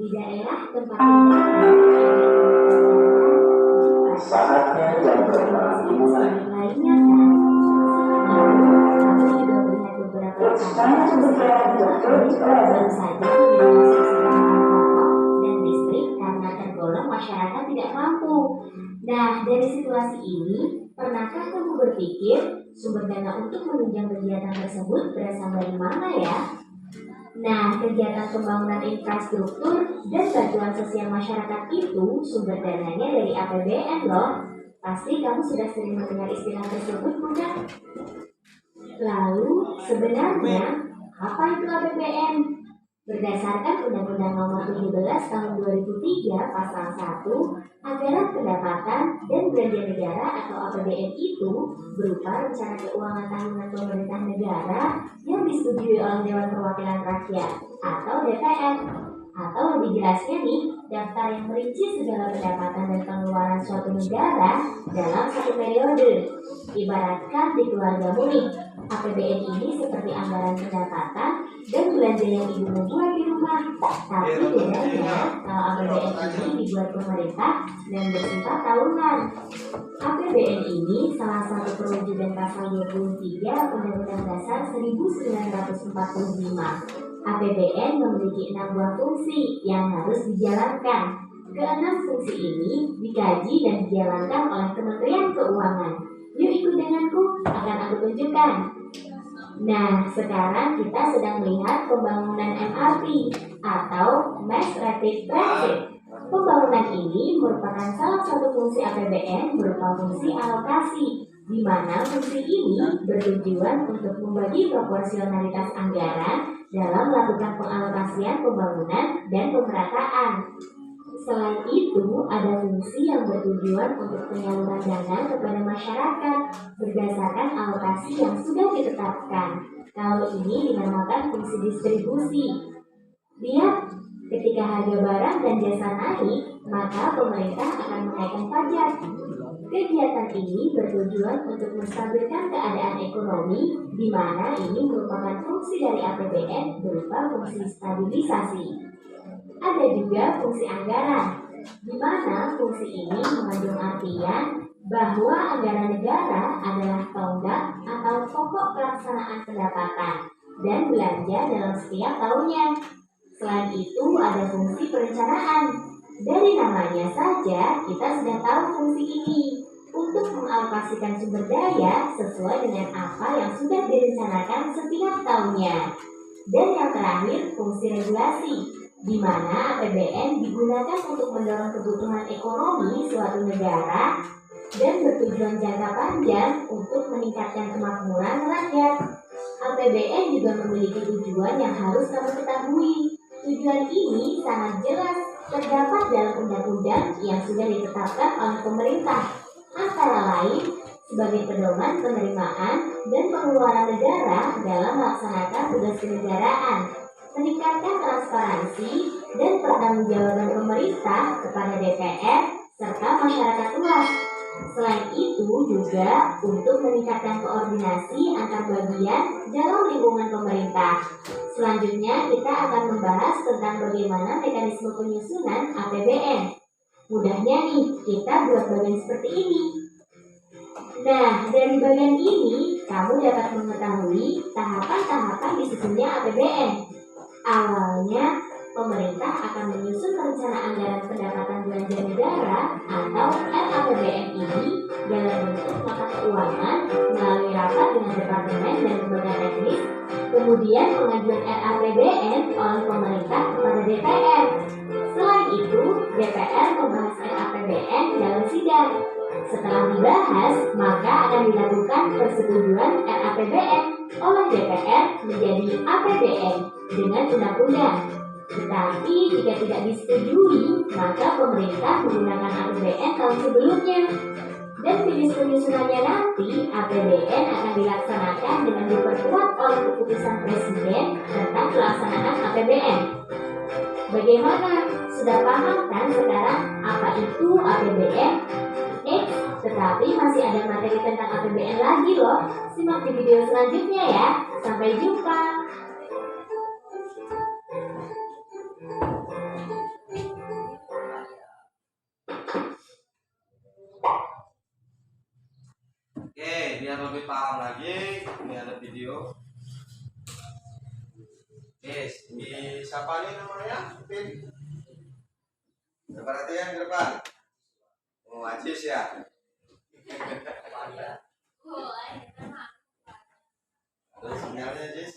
Di daerah tempat Saatnya yang pertama dimulai. lainnya kan, kami juga melihat beberapa Saya bergerak baru saja dan listrik karena tergolong masyarakat tidak mampu. Nah, dari situasi ini, pernahkah kamu berpikir sumber dana untuk menunjang kegiatan tersebut berasal dari mana ya? Nah, kegiatan pembangunan infrastruktur dan bantuan sosial masyarakat itu sumber dananya dari APBN loh. Pasti kamu sudah sering mendengar istilah tersebut, bukan? Lalu, sebenarnya apa itu APBN? Berdasarkan Undang-Undang Nomor 17 Tahun 2003 Pasal 1, anggaran pendapatan dan belanja negara atau APBN itu berupa rencana keuangan tahunan pemerintah negara yang disetujui oleh Dewan Perwakilan Rakyat atau DPR. Atau lebih jelasnya nih, daftar yang merinci segala pendapatan dan pengeluaran suatu negara dalam satu periode. Ibaratkan di keluargamu nih, APBN ini seperti anggaran pendapatan dan belanja yang ibu buat di rumah. Tapi bedanya, kalau APBN ini dibuat pemerintah dan bersifat tahunan. APBN ini salah satu perwujudan pasal 23 Undang-Undang Dasar 1945. APBN memiliki 6 buah fungsi yang harus dijalankan. Keenam fungsi ini dikaji dan dijalankan oleh Kementerian Keuangan. Yuk ikut denganku, akan aku tunjukkan. Nah, sekarang kita sedang melihat pembangunan MRT atau Mass Rapid Transit. Pembangunan ini merupakan salah satu fungsi APBN berupa fungsi alokasi, di mana fungsi ini bertujuan untuk membagi proporsionalitas anggaran dalam melakukan pengalokasian pembangunan dan pemerataan. Selain itu, ada fungsi yang bertujuan untuk penyaluran dana kepada masyarakat berdasarkan alokasi yang sudah ditetapkan. Kalau ini dinamakan fungsi distribusi. Lihat, ketika harga barang dan jasa naik, maka pemerintah akan menaikkan pajak. Kegiatan ini bertujuan untuk menstabilkan keadaan ekonomi, di mana ini merupakan fungsi dari APBN berupa fungsi stabilisasi. Ada juga fungsi anggaran, di mana fungsi ini mengandung artian bahwa anggaran negara adalah tonggak atau pokok pelaksanaan pendapatan dan belanja dalam setiap tahunnya. Selain itu, ada fungsi perencanaan. Dari namanya saja, kita sudah tahu fungsi ini untuk mengalokasikan sumber daya sesuai dengan apa yang sudah direncanakan setiap tahunnya. Dan yang terakhir, fungsi regulasi, di mana APBN digunakan untuk mendorong kebutuhan ekonomi suatu negara dan bertujuan jangka panjang untuk meningkatkan kemakmuran rakyat. APBN juga memiliki tujuan yang harus kamu ketahui. Tujuan ini sangat jelas terdapat dalam undang-undang yang sudah ditetapkan oleh pemerintah, antara lain sebagai pedoman penerimaan dan pengeluaran negara dalam melaksanakan tugas kenegaraan, meningkatkan transparansi dan pertanggungjawaban pemerintah kepada DPR serta masyarakat luas. Selain itu juga untuk meningkatkan koordinasi antar bagian dalam lingkungan pemerintah. Selanjutnya kita akan membahas tentang bagaimana mekanisme penyusunan APBN. Mudahnya nih, kita buat bagian seperti ini. Nah, dari bagian ini kamu dapat mengetahui tahapan-tahapan disusunnya APBN. Awalnya, pemerintah akan menyusun rencana anggaran pendapatan belanja negara atau RAPBN ini dalam bentuk nota keuangan melalui rapat dengan departemen dan lembaga teknis, kemudian pengajuan RAPBN oleh pemerintah kepada DPR. Selain itu, DPR membahas RAPBN dalam sidang. Setelah dibahas, maka akan dilakukan persetujuan RAPBN oleh DPR menjadi APBN dengan undang-undang. Tetapi jika tidak disetujui, maka pemerintah menggunakan APBN tahun sebelumnya. Dan jenis penyusunannya nanti, APBN akan dilaksanakan dengan diperkuat oleh keputusan Presiden tentang pelaksanaan APBN. Bagaimana? Sudah paham kan sekarang apa itu APBN? Tetapi masih ada materi tentang APBN lagi loh. Simak di video selanjutnya ya. Sampai jumpa. Oke, biar lebih paham lagi, ini ada video. Ini siapa nih namanya? Perhatian ke depan. Oh, Aziz ya. Ada sinyalnya, Aziz.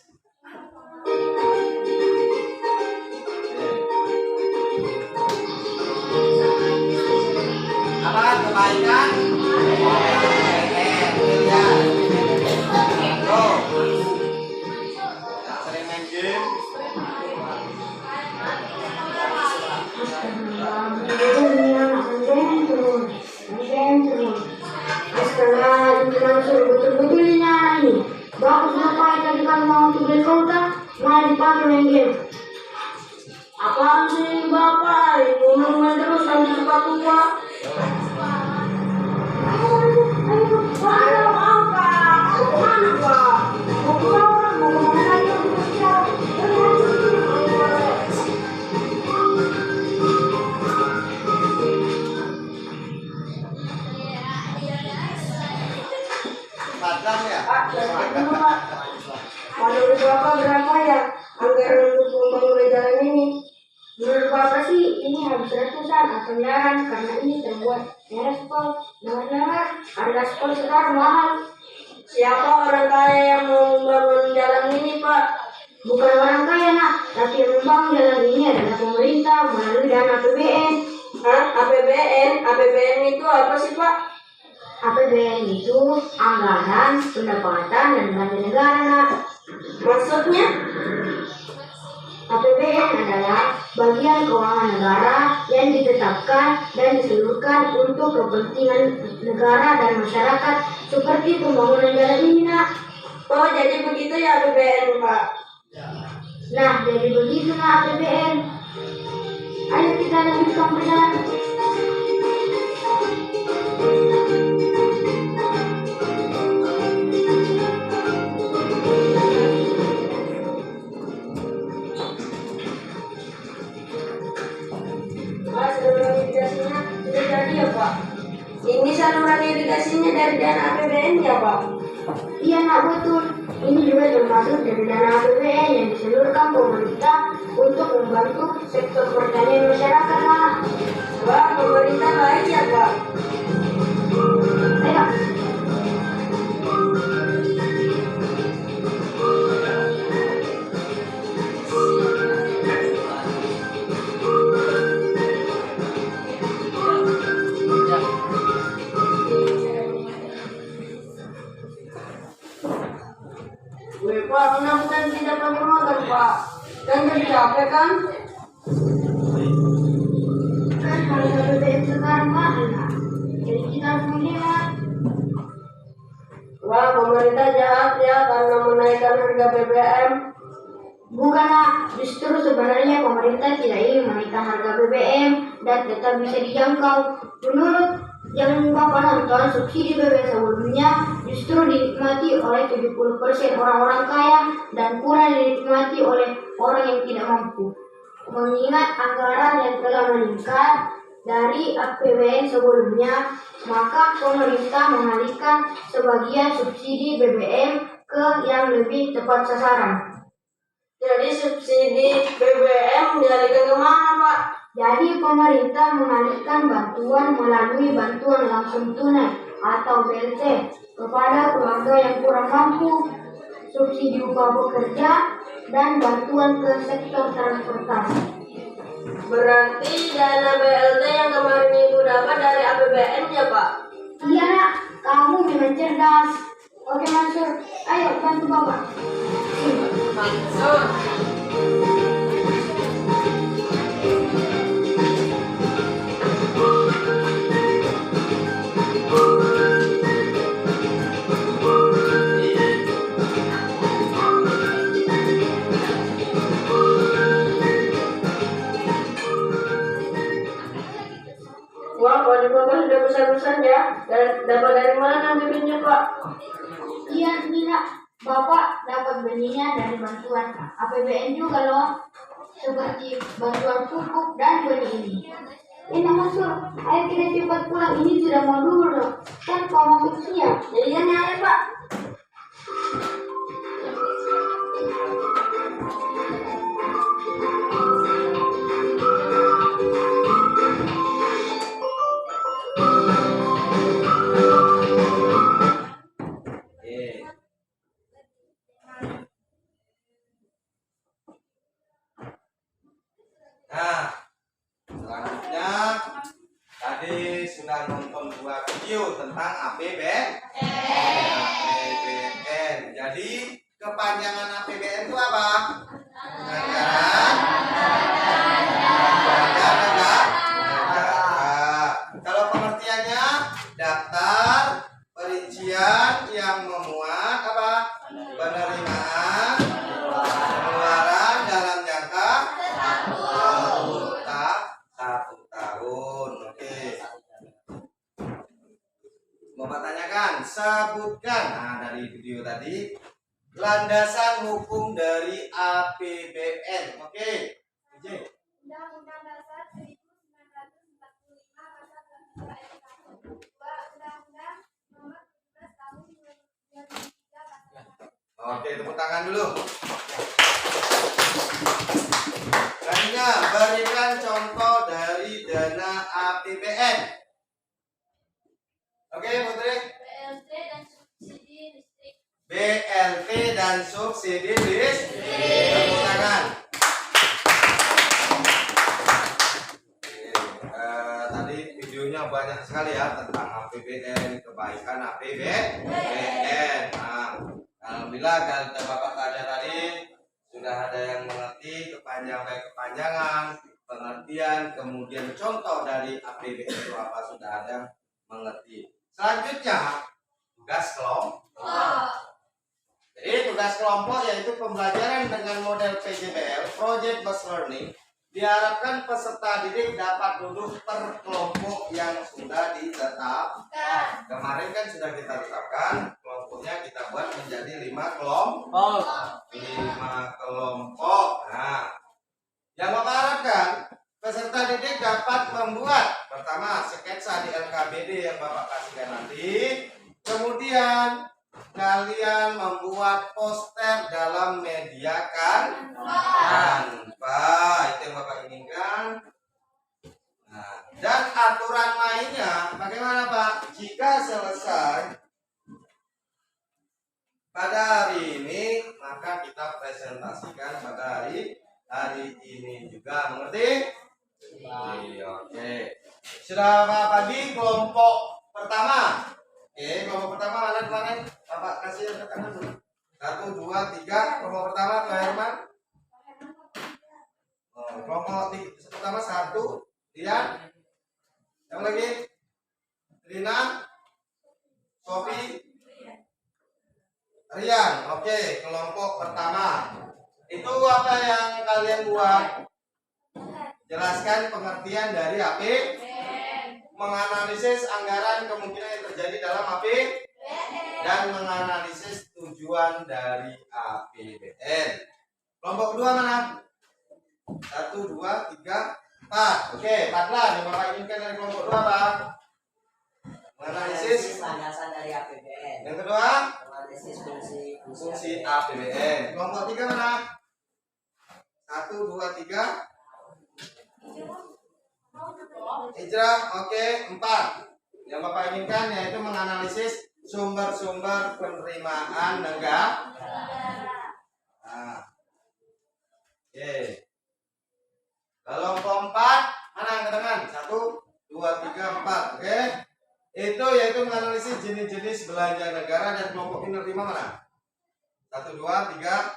Apa kebaikan? Sering main game. Betul-betul ini bagus ngapain tadi kan mau tugas kota malah dipakai main game. Apaan sih bapak? Ini main terus sampai suka tua. Ayo, apa? Mana pak? Mau pulang, mau kemana lagi? Padam ya? Pak, menurut Bapak berapa ya anggaran untuk pembangunan jalan ini? Menurut Bapak sih ini habis ratusan atau miliaran karena ini terbuat dari spol. Dengar-dengar harga spol sekarang mahal. Siapa orang kaya yang mau membangun jalan ini, Pak? Bukan orang kaya, Nak, tapi yang membangun jalan ini adalah pemerintah melalui dana APBN. Hah? APBN? APBN itu apa sih, Pak? APBN itu anggaran, pendapatan, dan belanja negara, Nak. Maksudnya? APBN adalah bagian keuangan negara yang ditetapkan dan diseluruhkan untuk kepentingan negara dan masyarakat seperti pembangunan jalan ini, Nak. Oh, jadi begitu ya APBN, Pak? Nah, jadi begitu, Nak, APBN. Ayo kita lanjutkan perjalanan. Saluran irigasinya sudah jadi ya, Pak? Ini saluran irigasinya dari dana APBN ya, Pak? Iya, Nak, betul. Ini juga termasuk dari dana APBN yang diseluruhkan pemerintah untuk membantu sektor pertanian masyarakat, Nak. Wah, pemerintah baik ya, Pak? Ayo. Pak, mudah-mudahan tidak pakai motor, Pak. Kan jadi capek kan? Kan harga BBM sekarang mahal, Nak. Jadi kita harus melihat. Wah, pemerintah jahat ya karena menaikkan harga BBM. Bukan, Nak. Justru sebenarnya pemerintah tidak ingin menaikkan harga BBM dan tetap bisa dijangkau. Menurut yang Bapak nonton, subsidi BBM sebelumnya justru dinikmati oleh 70% orang-orang kaya dan kurang dinikmati oleh orang yang tidak mampu. Mengingat anggaran yang telah meningkat dari APBN sebelumnya, maka pemerintah mengalihkan sebagian subsidi BBM ke yang lebih tepat sasaran. Jadi subsidi BBM dialihkan kemana, Pak? Jadi pemerintah mengalihkan bantuan melalui bantuan langsung tunai atau BLT kepada keluarga yang kurang mampu, subsidi upah bekerja, dan bantuan ke sektor transportasi. Berarti dana BLT yang kemarin Ibu dapat dari APBN ya, Pak? Iya, Nak. Kamu memang cerdas. Oke, Mansur. Ayo bantu Bapak. Mansur. Wah, baju Bapak sudah besar-besar ya. Dapat dari mana bibitnya, Pak? Iya, Nak. Bapak dapat belinya dari bantuan APBN juga loh. Seperti bantuan pupuk dan benih ini. Ini Mansur, ayo kita cepat pulang. Ini sudah mau dulu. Kan kau masuk siang. Jadi ya, ayo, Pak. Nah, selanjutnya tadi sudah nonton dua video tentang APBN. Jadi kepanjangan APBN itu apa? Anggaran belanja negara. Kalau pengertiannya daftar perincian yang memuat apa? Penerimaan pengeluaran dalam jangka 1 tahun. Oke. Bapak tanyakan, sebutkan dari video tadi landasan hukum dari APBN. Oke. Undang-Undang Dasar 1945 pasal 23 ayat 1. 2. Undang-Undang Nomor 17 Tahun 2003 pasal 1. Oke, tepuk tangan dulu. Selanjutnya, berikan contoh dari dana APBN. Oke, Putri. BLT dan subsidi listrik BLT dan subsidi listrik. Tepuk tangan. Tadi videonya banyak sekali ya tentang APBN, kebaikan APBN. Nah, alhamdulillah kata Bapak Kaja tadi sudah ada yang mengerti kepanjangan, pengertian, kemudian contoh dari APBN itu apa sudah ada mengerti. Selanjutnya tugas kelompok. Jadi tugas kelompok yaitu pembelajaran dengan model PJBL, Project Based Learning. Diharapkan peserta didik dapat duduk per kelompok yang sudah ditetapkan. Kemarin kan sudah kita tetapkan, kelompoknya kita buat menjadi 5 kelompok. 5 kelompok. Nah, yang Bapak harapkan peserta didik dapat membuat pertama sketsa di LKBD yang Bapak kasihkan nanti. Kemudian kalian membuat poster dalam media Canva. Itu yang Bapak inginkan. Nah, dan aturan mainnya bagaimana Pak? Jika selesai pada hari ini, maka kita presentasikan pada hari ini juga. Mengerti? Oke. Sudah Pak bagi kelompok pertama. Oke, kelompok pertama mana kemarin? Bapak kasih ke kanan dulu. 1, 2, 3. Kelompok pertama Pak Herman. Kelompok pertama 1. Lihat. Yang lagi? Rina. Sofi. Rian. Oke, kelompok pertama. Itu apa yang kalian buat? Jelaskan pengertian dari APBN, menganalisis anggaran kemungkinan yang terjadi dalam APBN, dan menganalisis tujuan dari APBN. Kelompok kedua mana? 1, 2, 3, 4. Oke, 4 lah yang Bapak inginkan dari kelompok kedua Pak. Menganalisis landasan dari APBN. Yang kedua, Menganalisis fungsi APBN. Kelompok 3 mana? 1, 2, 3. Hijrah, oke, 4. Yang Bapak inginkan yaitu menganalisis sumber-sumber penerimaan negara. Nah. Oke. Kelompok 4 mana angkat tangan? 1, 2, 3, 4. Oke. Itu yaitu menganalisis jenis-jenis belanja negara dan kelompok penerima mana? 1, 2, 3.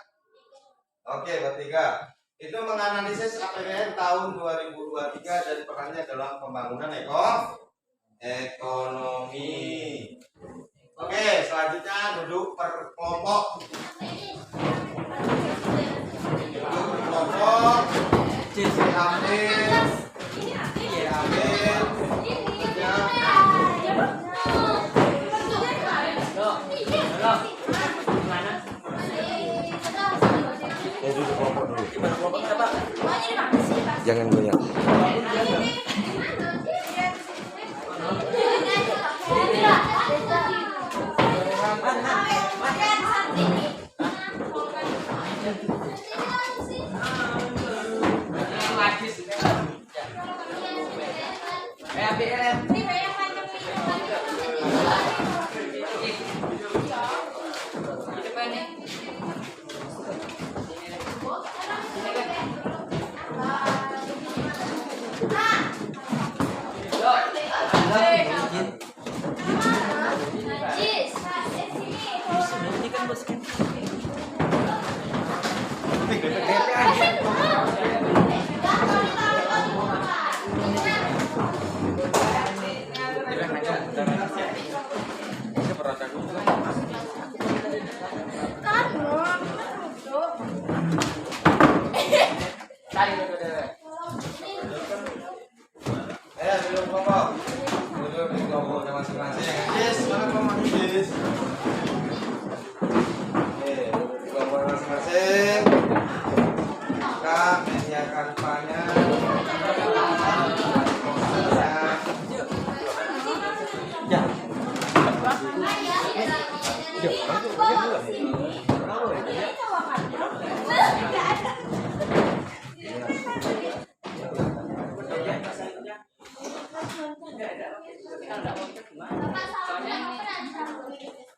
Oke, bertiga. Itu menganalisis APBN tahun 2023 dan perannya dalam pembangunan ekonomi. Oke, selanjutnya duduk per kelompok. Duduk per kelompok. Jangan goyang. Duduk kelompok. Duduk di kelompoknya masing-masing. Yes, mana kelompok yes? Oke, duduk di kelompok masing-masing. Kita menyiapkan pannya.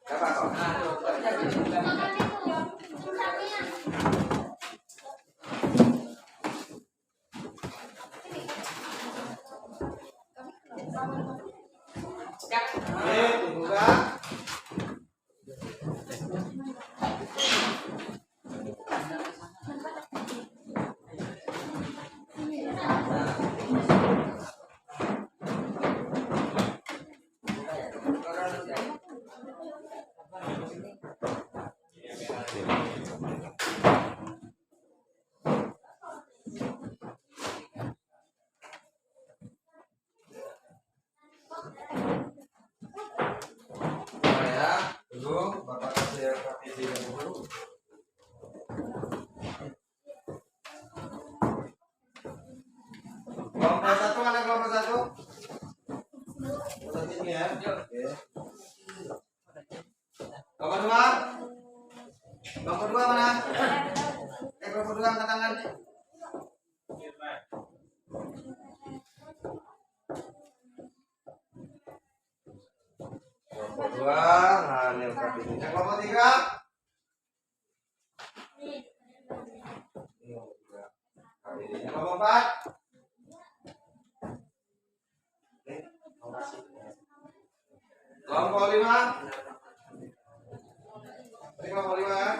Apa kok? Oke, dibuka. Nah ya, dulu Bapak kasih LKPD dulu. Kelompok satu mana kelompok satu? Kelompok ini ya. Oke. Kelompok dua? Kelompok dua mana? Kelompok dua angkat tangan. Kelompok dua, nah ini LKPD. Yang kelompok tiga? Yang kelompok empat? Kelompok lima? Ini kelompok lima ya?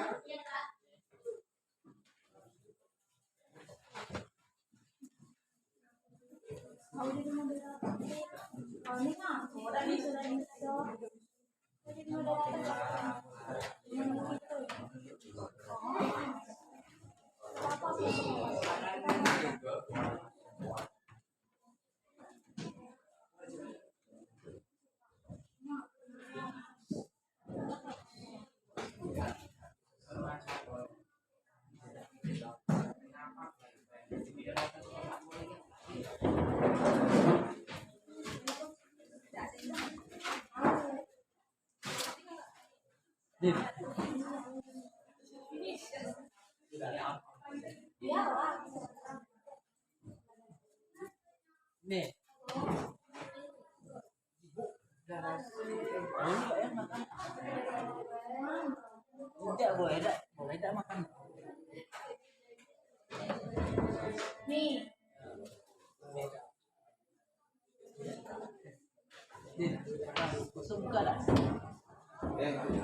Nih. Tidak boleh, tidak makan. Nih. Kusum buka dah. Ganti.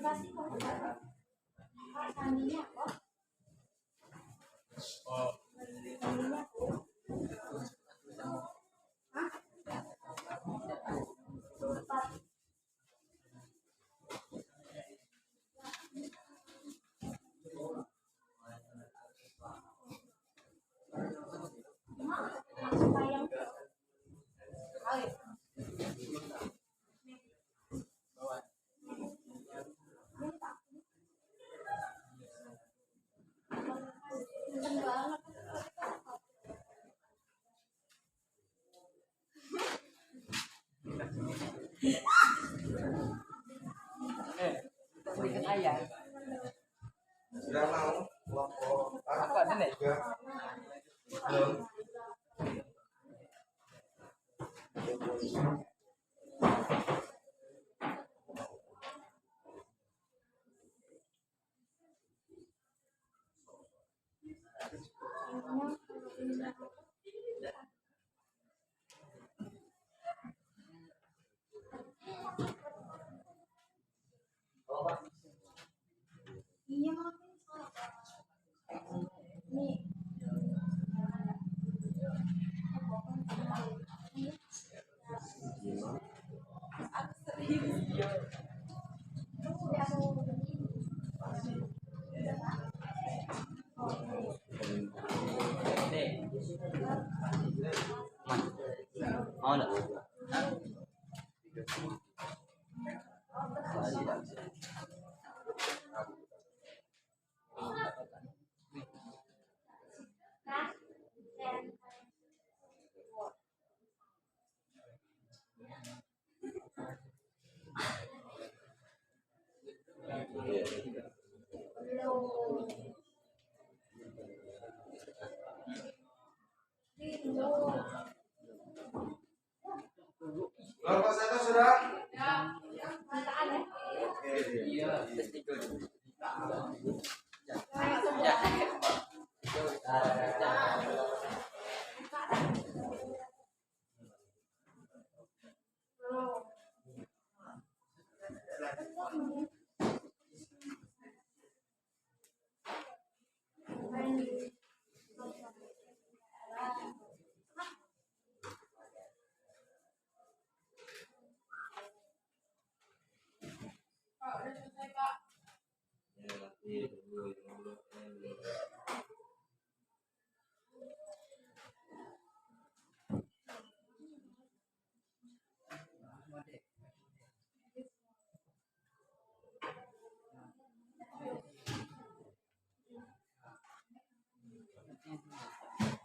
Dikasih kok. Kak, sandinya kok. Sandinya kok. Hah? Bikin ayam. Sudah mau kelompok Apa nih? tiga? Belum. Iya, nih. Mau nggak?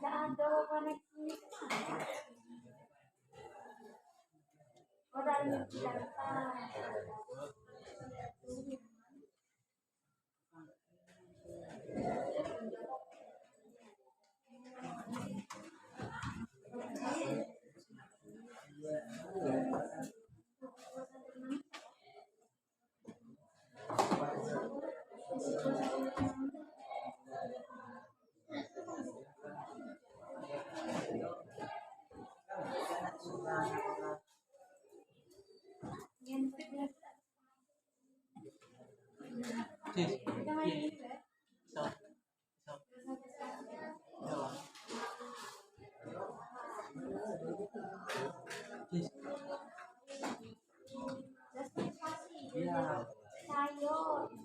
Tidak ada koneksi. Orang yang datang. Sayur.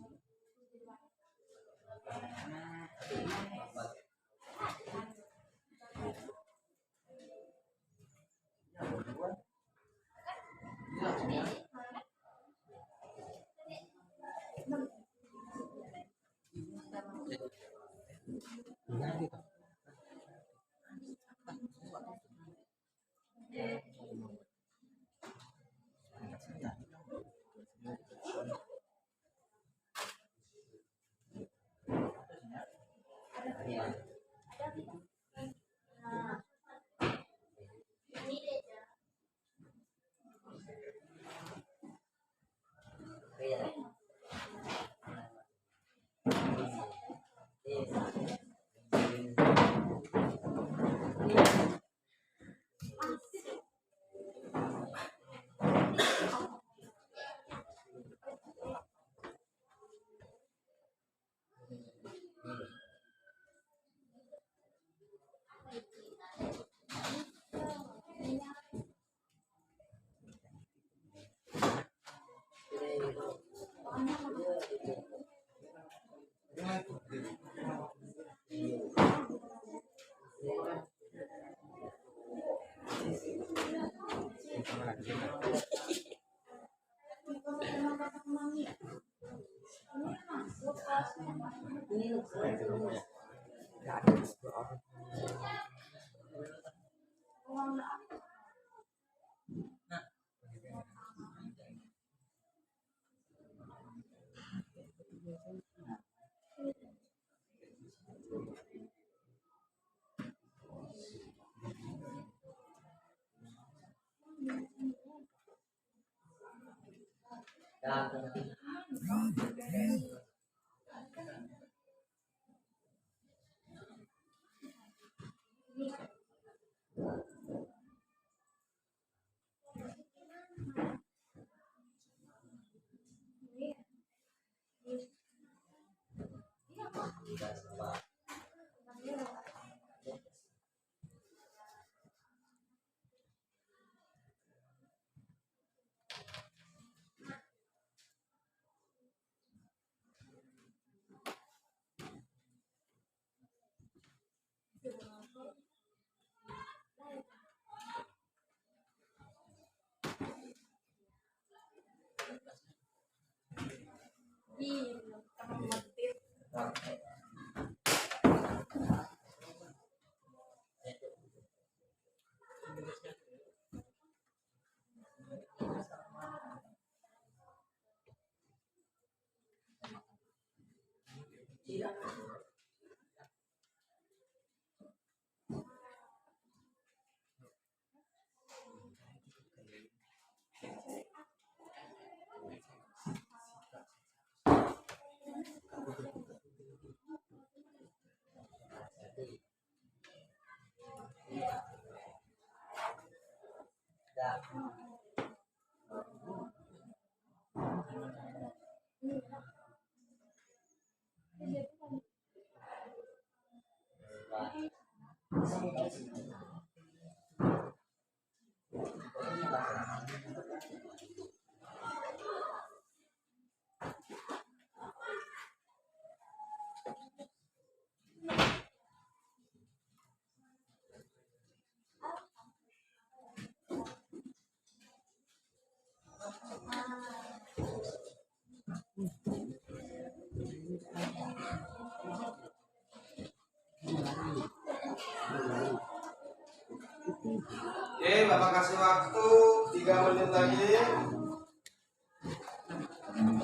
Bapak kasih waktu 3 menit lagi.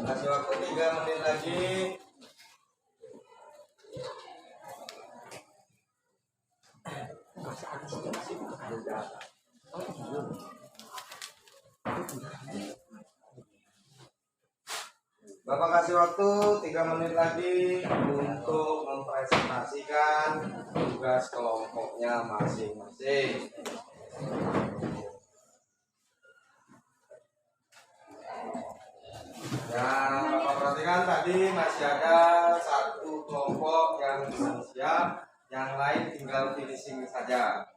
Kasih waktu 3 menit lagi. Bapak kasih waktu 3 menit lagi untuk mempresentasikan tugas kelompoknya masing-masing. Dan Bapak perhatikan tadi masih ada satu kelompok yang belum siap, yang lain tinggal finishing saja.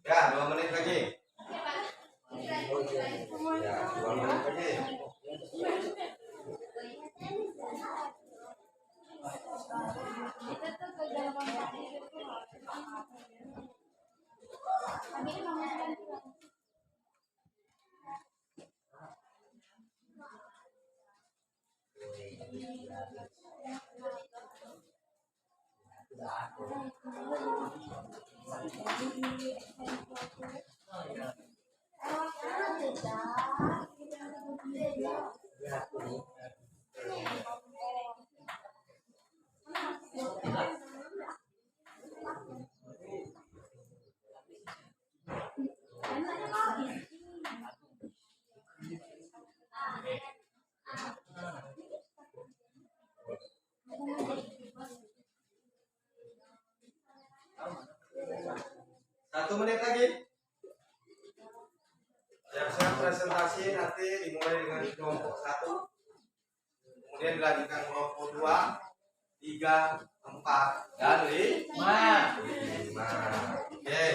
Ya, 2 menit lagi. Ya, 2 menit lagi. Satu menit lagi. Siap-siap presentasi nanti dimulai dengan kelompok 1, kemudian dilanjutkan kelompok 2, 3, 4, dan 5. Oke.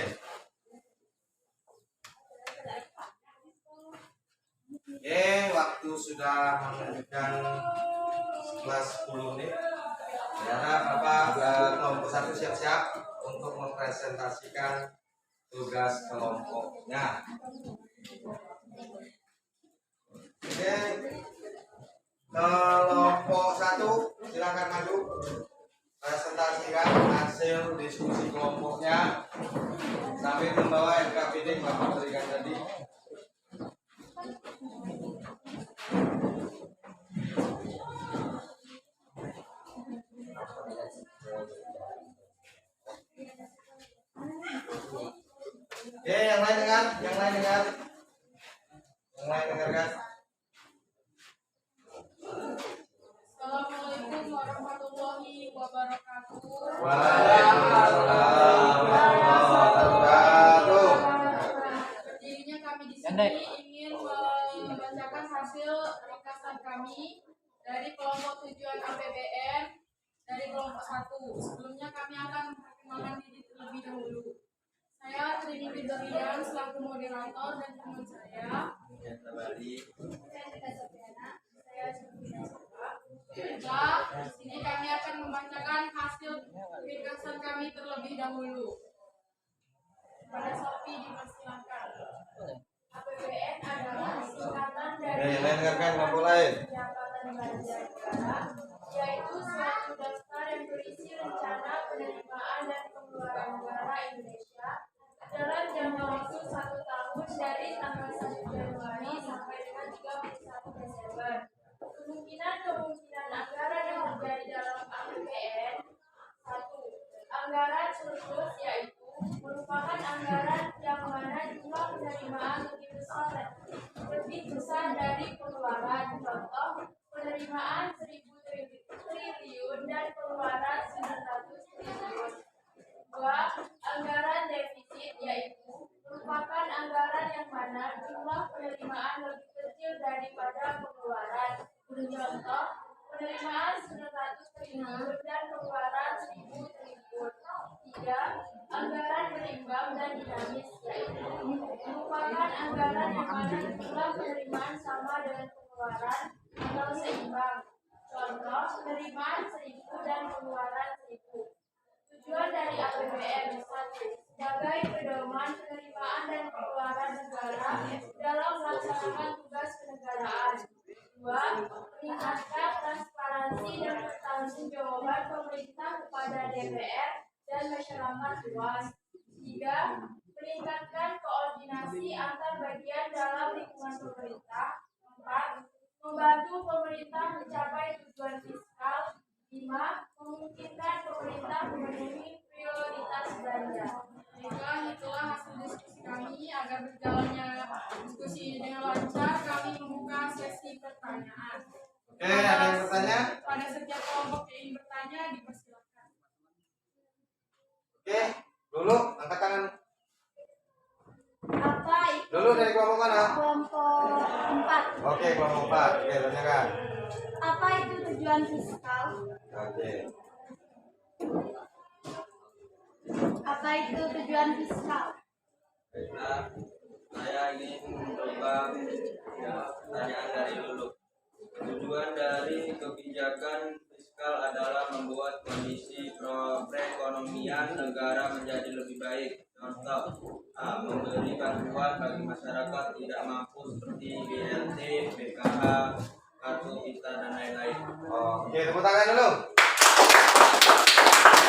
Oke, waktu sudah menunjukkan kelas 10 menit. Sekarang Bapak kelompok 1 siap-siap untuk mempresentasikan tugas kelompoknya. Oke, kelompok 1 silakan maju, presentasikan hasil diskusi kelompoknya sambil membawa NKPD Bapak berikan tadi. Oke, yang lain dengar, yang lain dengarkan. Assalamualaikum warahmatullahi wabarakatuh. Waalaikumsalam warahmatullahi wabarakatuh. Berdirinya kami di sini ingin membacakan hasil ringkasan kami dari kelompok tujuan APBN dari kelompok 1. Sebelumnya kami akan memperkenalkan diri terlebih dahulu. Saya Trini Fidorian selaku moderator dan teman saya. Juga di sini kami akan membacakan hasil ringkasan kami terlebih dahulu. Pada Sophie dipersilakan. APBN adalah singkatan dari Yang lain dengarkan, kelompok lain. Pendapatan Belanja Negara, yaitu suatu daftar yang berisi rencana penerimaan dan pengeluaran negara Indonesia dalam jangka waktu 1 tahun dari tanggal 1 Januari sampai dengan 31 Desember. Kemungkinan anggaran yang terjadi dalam APBN: 1. Anggaran surplus, yaitu merupakan anggaran yang mana jumlah penerimaan lebih besar dari pengeluaran. Contoh, penerimaan 1.000 triliun dan pengeluaran 900 triliun. 2. Anggaran defisit, yaitu merupakan anggaran yang mana jumlah penerimaan lebih kecil daripada pengeluaran. Contoh, penerimaan 900 triliun dan pengeluaran 1.000 triliun. 3. Anggaran berimbang dan dinamis, yaitu merupakan anggaran yang mana jumlah penerimaan sama dengan pengeluaran atau seimbang. Contoh, penerimaan 1.000 dan pengeluaran 1.000. Tujuan dari APBN: 1. sebagai pedoman penerimaan dan pengeluaran negara dalam melaksanakan tugas kenegaraan. 2. Meningkatkan transparansi dan pertanggungjawaban pemerintah kepada DPR dan masyarakat luas. 3. Meningkatkan koordinasi antar bagian dalam lingkungan pemerintah. 4. Membantu pemerintah mencapai tujuan fiskal. 5. Memungkinkan pemerintah memenuhi prioritas belanja. Baiklah, itulah hasil diskusi kami. Agar berjalannya diskusi ini dengan lancar, kami membuka sesi pertanyaan. Oke, ada yang bertanya? Pada setiap kelompok yang ingin bertanya, dipersilakan. Oke, dulu angkat tangan. Apa itu? Dulu dari kelompok mana? Kelompok 4. Oke, kelompok 4. Oke, tanyakan. Apa itu tujuan fiskal? Oke. Apa itu tujuan fiskal? Baiklah, saya ingin mencoba pertanyaan dari Lulu. Tujuan dari kebijakan fiskal adalah membuat kondisi perekonomian negara menjadi lebih baik. Contoh, memberi bantuan bagi masyarakat tidak mampu seperti BLT, BKH, kartu kita dan lain-lain. Oke, tepuk tangan dulu.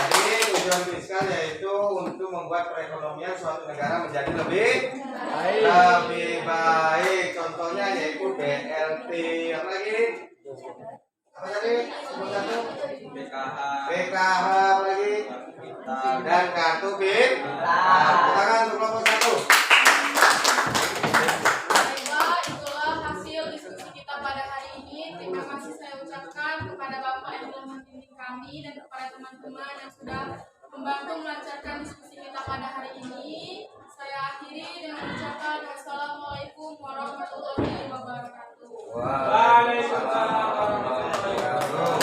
Jadi tujuan fiskal yaitu untuk membuat perekonomian suatu negara menjadi lebih baik. Contohnya yaitu BLT, apa lagi? Apa tadi? Sebutkan tuh. BKH, apa lagi? kita, Dan kartu PIN. Tepuk tangan untuk kelompok 1. Baiklah, itulah hasil diskusi kita pada hari ini. Terima kasih saya ucapkan kepada Bapak yang telah membimbing kami dan kepada teman-teman yang sudah membantu melancarkan diskusi kita pada hari ini. Saya akhiri dengan ucapan wassalamualaikum warahmatullahi wabarakatuh. Waalaikumsalam warahmatullahi wabarakatuh.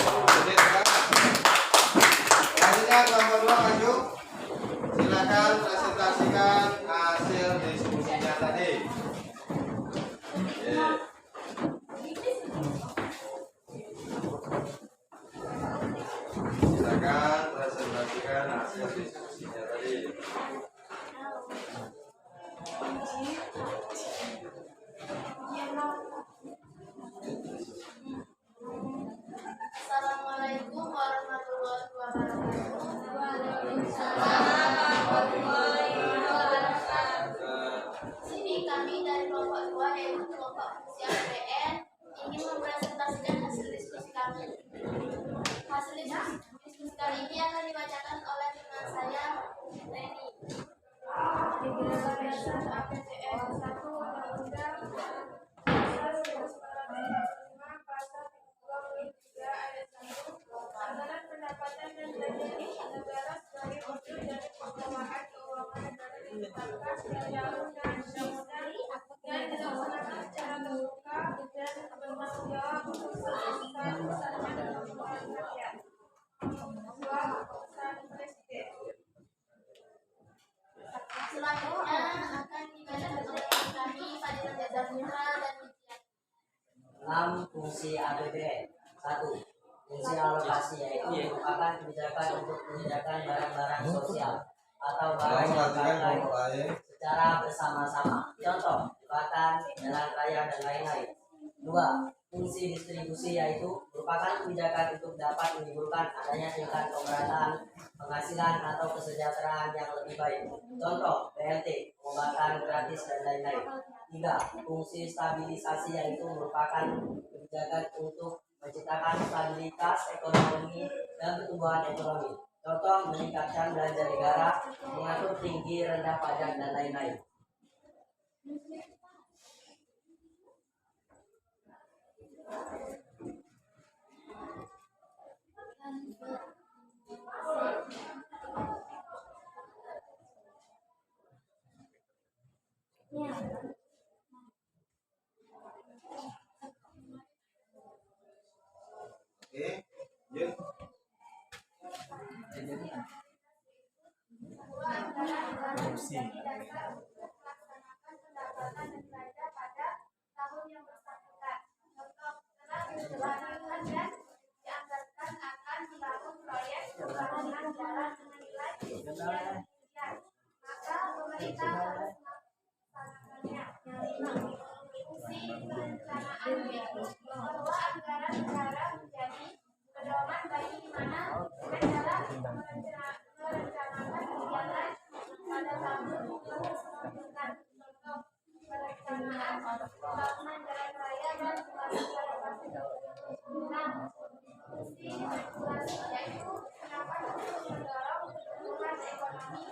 Selanjutnya kelompok 2 maju. Silakan presentasikan hasil diskusinya tadi. Silakan presentasikan hasil diskusinya tadi. Assalamualaikum warahmatullahi wabarakatuh. Sini kami dari kelompok 2 yaitu kelompok usia PN ingin mempresentasikan hasil diskusi kami. Hasil diskusi kali ini akan dibacakan oleh teman saya, Reni. Berdasarkan APTN 1 Undang-Undang Pasal 145 Pasal 23 ayat 1 anggaran pendapatan dan belanja negara sebagai wujud dari pengelolaan keuangan negara ditetapkan dalam undang-undang dan dilaksanakan secara terbuka dan bertanggung jawab untuk sebesar-besarnya dan kebutuhan rakyat. 2. Keputusan Presiden. Selanjutnya akan dibacakan oleh kami Fadilah Jazar Putra dan Wijian. 6. Fungsi APBN. 1. Fungsi alokasi yaitu merupakan kebijakan untuk menyediakan barang-barang sosial atau barang yang dipakai secara bersama-sama. Contoh, jembatan, jalan raya, dan lain-lain. 2. Fungsi distribusi yaitu merupakan kebijakan untuk dapat menimbulkan adanya tingkat pemerataan penghasilan atau kesejahteraan yang lebih baik. Contoh, BLT, pengobatan gratis, dan lain-lain. 3. Fungsi stabilisasi yaitu merupakan kebijakan untuk menciptakan stabilitas ekonomi dan pertumbuhan ekonomi. Contoh, meningkatkan belanja negara, mengatur tinggi rendah pajak, dan lain-lain. Oke, Jun. kita harus melaksanakannya. Yang 5, fungsi perencanaan bahwa anggaran negara menjadi pedoman bagi di mana dengan cara merencanakan kegiatan pada tahun menentukan contoh perencanaan pembangunan jalan raya dan pembangunan. Nah, fungsi regulasi yaitu dapat untuk mendorong pertumbuhan ekonomi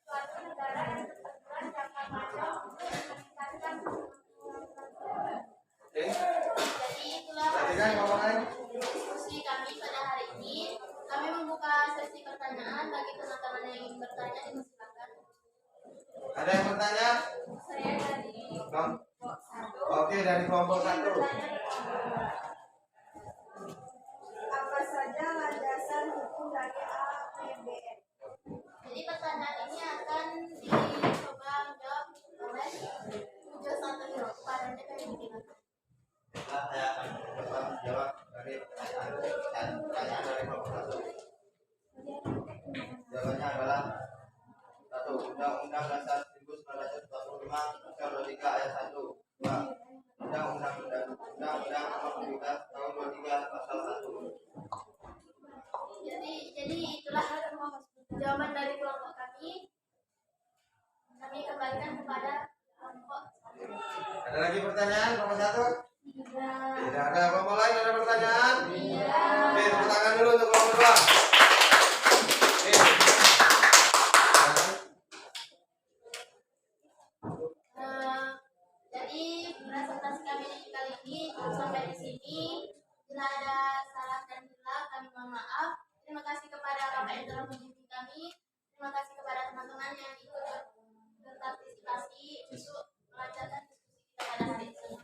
suatu negara dan keperluan jangka panjang untuk meningkatkan kemampuan. Oke. Jadi itulah Perhatikan ngomongan. diskusi kami pada hari ini. Kami membuka sesi pertanyaan bagi teman-teman yang ingin bertanya, dipersilakan. Ada yang bertanya? Saya dari kelompok 1. Oke, dari kelompok 1. Apa saja landasan hukum dari APBN? Jadi pertanyaan ini akan dicoba menjawab oleh Pujo Santoyo. Padanya kayak begini. Saya akan mencoba menjawab dari pertanyaan dari kelompok 1. Jawabannya adalah 1. Undang-Undang Dasar 1945 Pasal 23 ayat 1. 2. Undang-Undang Nomor 17 Tahun 23 Pasal 1. Jadi itulah jawaban dari kelompok kami. Kami kembalikan kepada kelompok 1. Ada lagi pertanyaan kelompok 1? Tidak. Tidak ada. Kelompok lain ada pertanyaan? Tidak. Oke, tepuk tangan dulu untuk kelompok 2. Oke. Jadi presentasi kami kali ini cukup sampai di sini. Bila ada salah dan hilaf, kami mohon maaf. Terima kasih kepada Bapak yang telah membimbing kami. Terima kasih kepada teman-teman yang ikut berpartisipasi untuk melancarkan diskusi kita pada hari ini.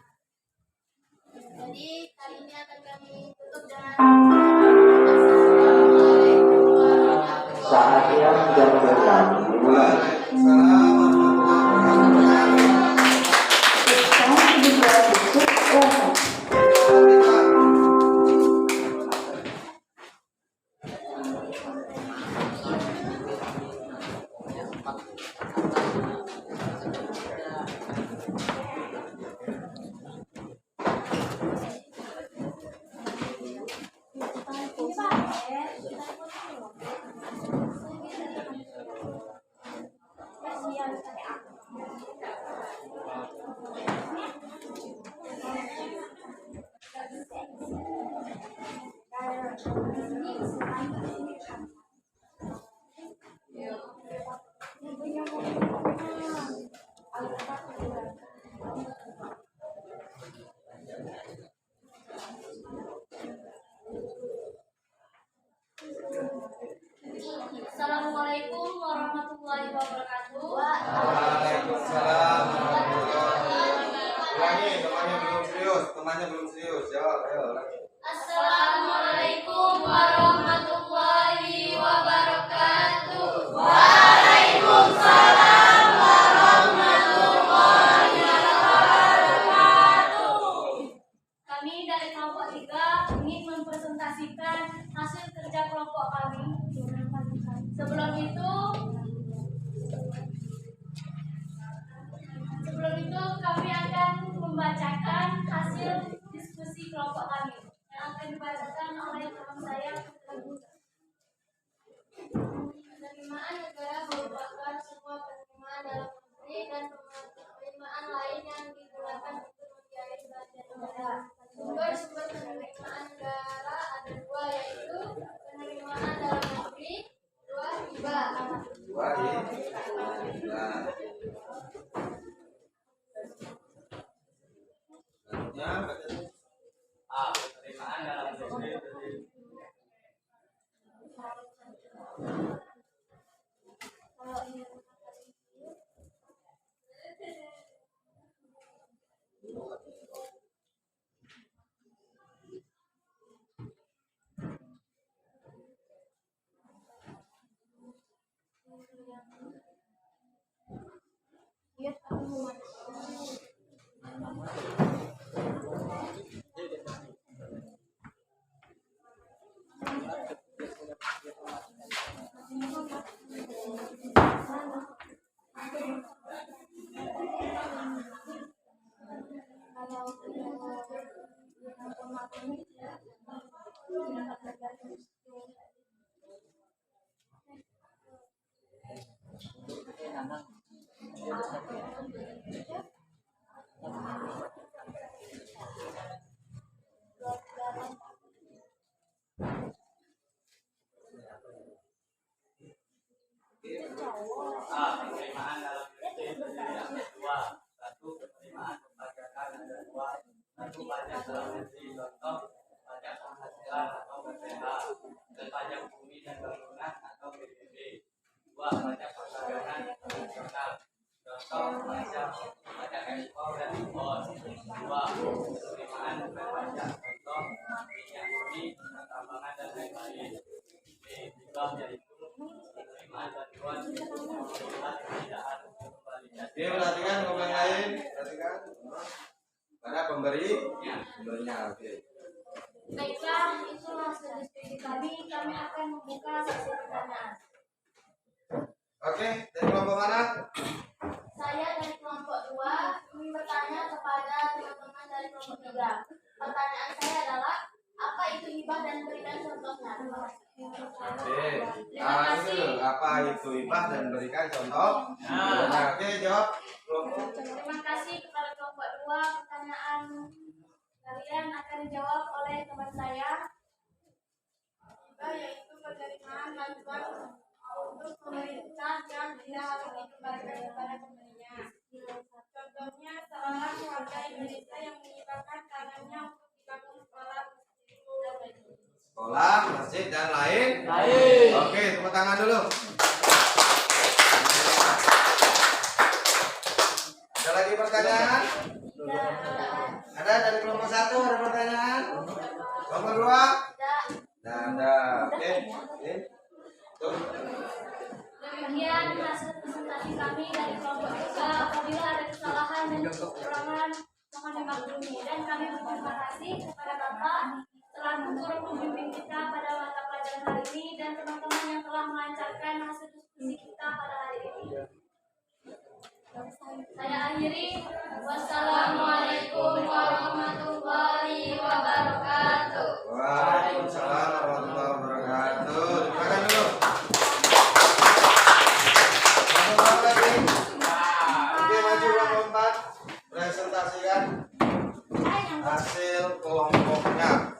Jadi kali ini akan kami tutup dengan Saatnya jam berkam dimulai. Waalaikumsalam warahmatullahi wabarakatuh. Assalamualaikum warahmatullahi wabarakatuh. Waalaikumsalam warahmatullahi wabarakatuh. Ulangi, temannya belum serius. Jawab, ayo lagi. Assalamualaikum warahmatullahi wabarakatuh. Waalaikumsalam warahmatullahi wabarakatuh. Kami dari kelompok 3 ingin mempresentasikan hasil kerja kelompok kami. Sebelum itu kami akan membacakan hasil diskusi kelompok kami yang akan dibacakan oleh teman saya. Penerimaan negara merupakan sebuah penerimaan dalam negeri dan penerimaan lain yang digunakan untuk membiayai belanja negara. Sumber penerimaan negara ada 2, yaitu penerimaan dalam negeri, 2 hibah. Penerimaan dalam negeri. A. Penerimaan dalam kritik ada 2. 1. Penerimaan perpajakan ada 2. 1. Pajak dalam negeri, contoh pajak penghasilan atau PPh, dan pajak bumi dan bangunan atau PBB. 2. Pajak perdagangan internasional, contoh pajak ekspor dan impor. 2. Penerimaan bukan pajak, contoh minyak bumi, pertambangan dan lain-lain. 3. Yaitu penerimaan bantuan pemerintah tidak harus dikembalikan. Oke, perhatikan komen lain, perhatikan. Pada pemberinya, oke. Baiklah, itu hasil diskusi kami. Kami akan membuka sesi pertanyaan. Oke, dari kelompok mana? Saya dari kelompok 2 ingin bertanya kepada teman-teman dari kelompok 3. Pertanyaan saya adalah, apa itu hibah dan berikan contohnya? Oke, itu apa itu hibah dan berikan contoh? Oke, jawab kelompok. Terima kasih kepada kelompok 2. Pertanyaan kalian akan dijawab oleh teman saya. Hibah yaitu penerimaan bantuan untuk pemerintah yang tidak harus dikembalikan kepada pemberinya. Contohnya seorang warga Indonesia yang menghibahkan tanahnya untuk dibangun Sekolah, masjid dan lain. Oke, tepuk tangan dulu. Ada lagi pertanyaan? Ada dari kelompok 1 ada pertanyaan? Kelompok 2? Nah, ada. Oke. Tuh. Demikian hasil presentasi kami dari kelompok 3. Apabila ada kesalahan dan kekurangan, mohon dimaklumi. Dan kami berterima kasih kepada Bapak telah turut membimbing kita pada mata pelajaran hari ini dan teman-teman yang telah melancarkan hasil diskusi kita pada hari ini. Saya akhiri. Wassalamualaikum warahmatullahi wabarakatuh. Waalaikumsalam warahmatullahi wabarakatuh. Terima kasih dulu. Kelompok lagi. Oke, maju kelompok 4. Presentasikan hasil kelompoknya.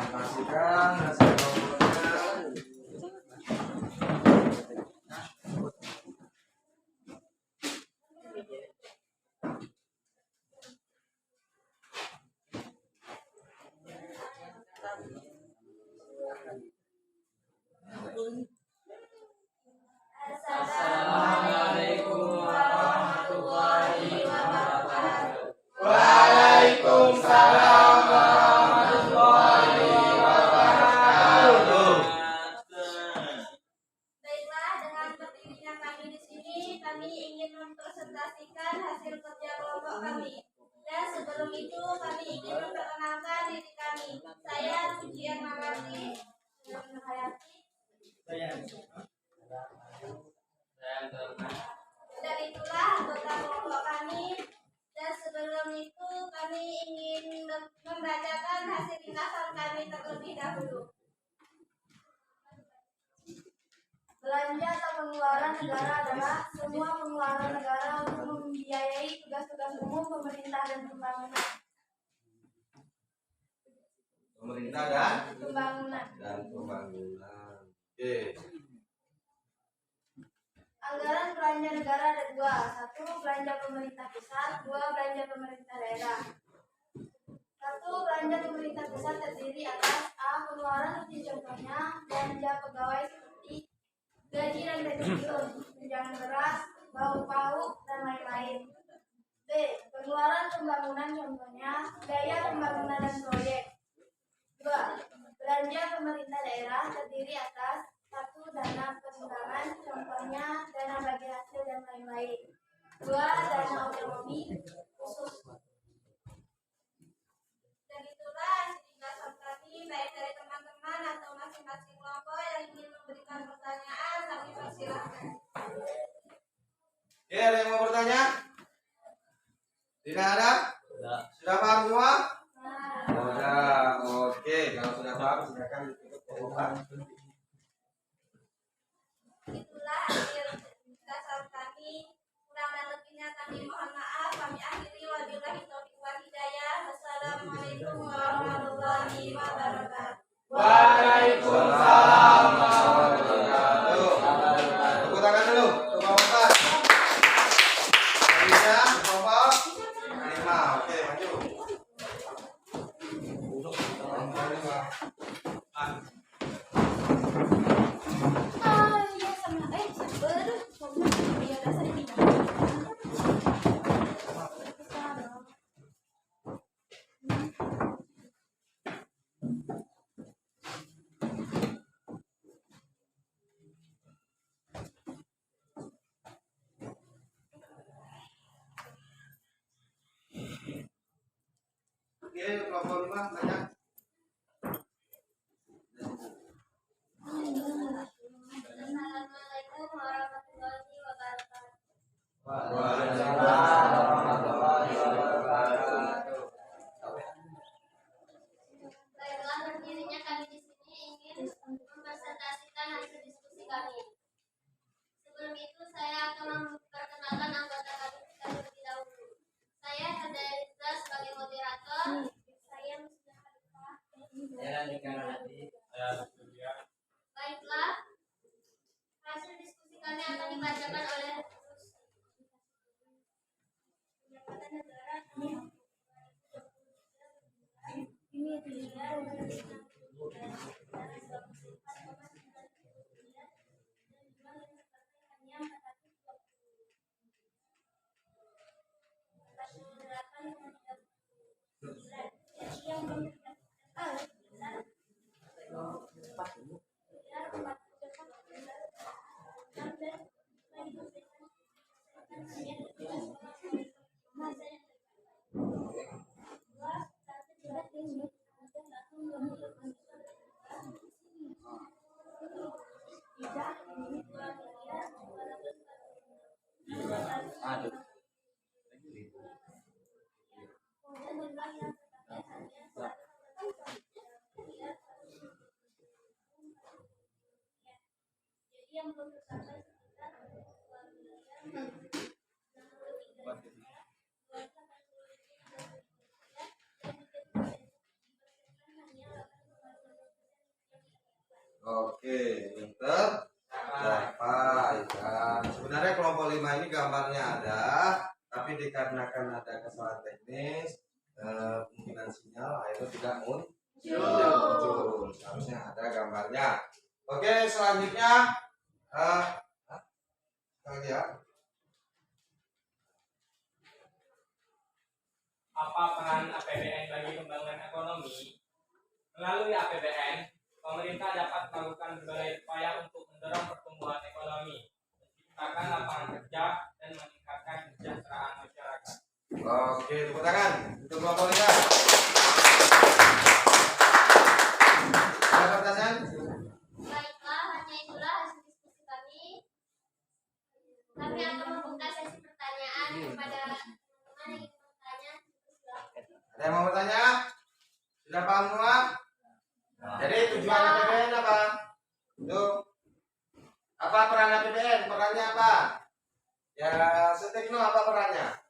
Presentasikan hasil kelompoknya. Assalamualaikum warahmatullahi wabarakatuh. Waalaikumsalam warahmatullahi wabarakatuh. Baiklah, dengan berdirinya kami di sini, kami ingin mempresentasikan hasil kerja kelompok kami. Dan sebelum itu, kami ingin memperkenalkan diri kami. Saya Pujian Mawati Hayati. Dan itulah anggota kelompok kami. Dan sebelum itu, kami ingin membacakan hasil ringkasan kami terlebih dahulu. Belanja atau pengeluaran negara adalah semua pengeluaran negara untuk membiayai tugas-tugas umum pemerintah dan pembangunan. Pemerintah dan Pembangunan. Oke. Anggaran belanja negara ada 2. 1. Belanja pemerintah pusat. 2. Belanja pemerintah daerah. 1. Belanja pemerintah pusat terdiri atas A. Pengeluaran seperti contohnya belanja pegawai seperti gaji dan pensiun, tunjangan beras, bahu pauk, dan lain-lain. B. Pengeluaran pembangunan contohnya biaya pembangunan dan proyek. 2. Belanja pemerintah daerah terdiri atas 1. Dana perundangan, contohnya dana bagi hasil dan lain-lain. 2. Dana otonomi khusus. Dan itulah ringkasan kami, baik dari teman-teman atau masing-masing kelompok yang ingin memberikan pertanyaan, kami persilahkan. Oke, ada yang mau bertanya? Tidak ada? Sudah paham semua? Sudah. Oke, kalau sudah paham silakan ditutup pengumuman. Itulah hasil ringkasan kami. Kurang dan lebihnya kami mohon maaf. Kami akhiri. Oke, kelompok 5 banyak. Assalamualaikum warahmatullahi wabarakatuh. Waalaikumsalam warahmatullahi wabarakatuh. Baiklah, berdirinya kami di sini ingin mempresentasikan hasil diskusi kami. Sebelum itu, saya akan memperkenalkan anggota kami terlebih dahulu. Saya Hada Rizza sebagai moderator. Saya Musda Khalifah. Baiklah, hasil diskusi kami akan dibacakan oleh pendapatan negara Oke, pinter. Baik. Nah, sebenarnya kelompok 5 ini gambarnya ada, tapi dikarenakan ada kesalahan teknis, kemungkinan sinyal akhirnya tidak muncul. Seharusnya ada gambarnya. Oke, selanjutnya lagi ya. Apa peran APBN bagi pembangunan ekonomi? Melalui APBN, pemerintah dapat melakukan berbagai upaya untuk mendorong pertumbuhan ekonomi, menciptakan lapangan kerja, dan meningkatkan kesejahteraan masyarakat. Oke, tepuk tangan untuk kelompok 5. Ada pertanyaan? Baiklah, hanya itulah hasil diskusi kami. Kami akan membuka sesi pertanyaan kepada teman-teman yang ingin bertanya. Ada yang mau bertanya? Sudah paham semua? Jadi tujuan APBN apa? Tuh. Apa peran APBN? Perannya apa? Ya, Sutikno apa perannya?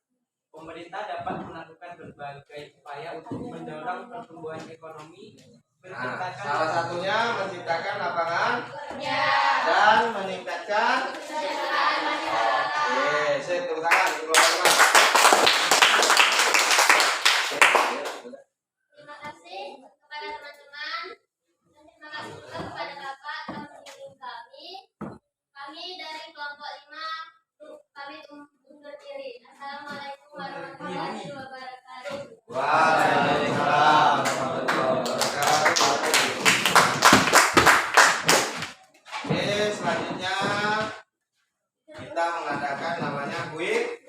Pemerintah dapat melakukan berbagai upaya untuk mendorong pertumbuhan ekonomi, Nah, salah satunya menciptakan lapangan dan meningkatkan Kesejahteraan masyarakat. Oke, saya tepuk tangan untuk kelompok 5. Terima kasih kepada teman-teman dan terima kasih juga kepada Bapak telah mengirim kami. Kami dari kelompok 5 kami undur diri. Assalamualaikum warahmatullahi wabarakatuh. Waalaikumsalam warahmatullahi wabarakatuh. Oke, selanjutnya kita mengadakan namanya kuis.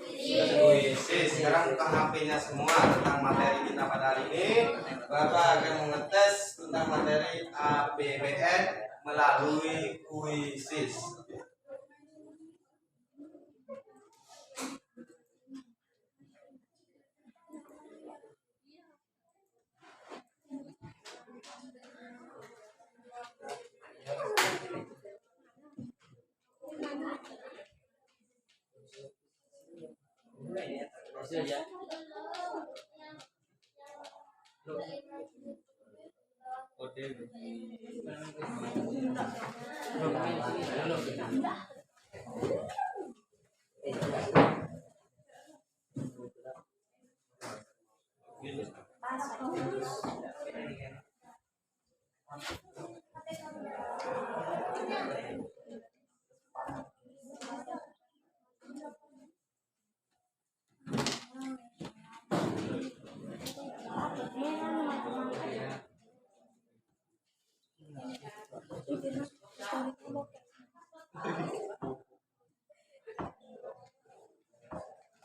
Sekarang buka HP-nya semua tentang materi kita pada hari ini. Bapak akan mengetes tentang materi APBN melalui kuisis.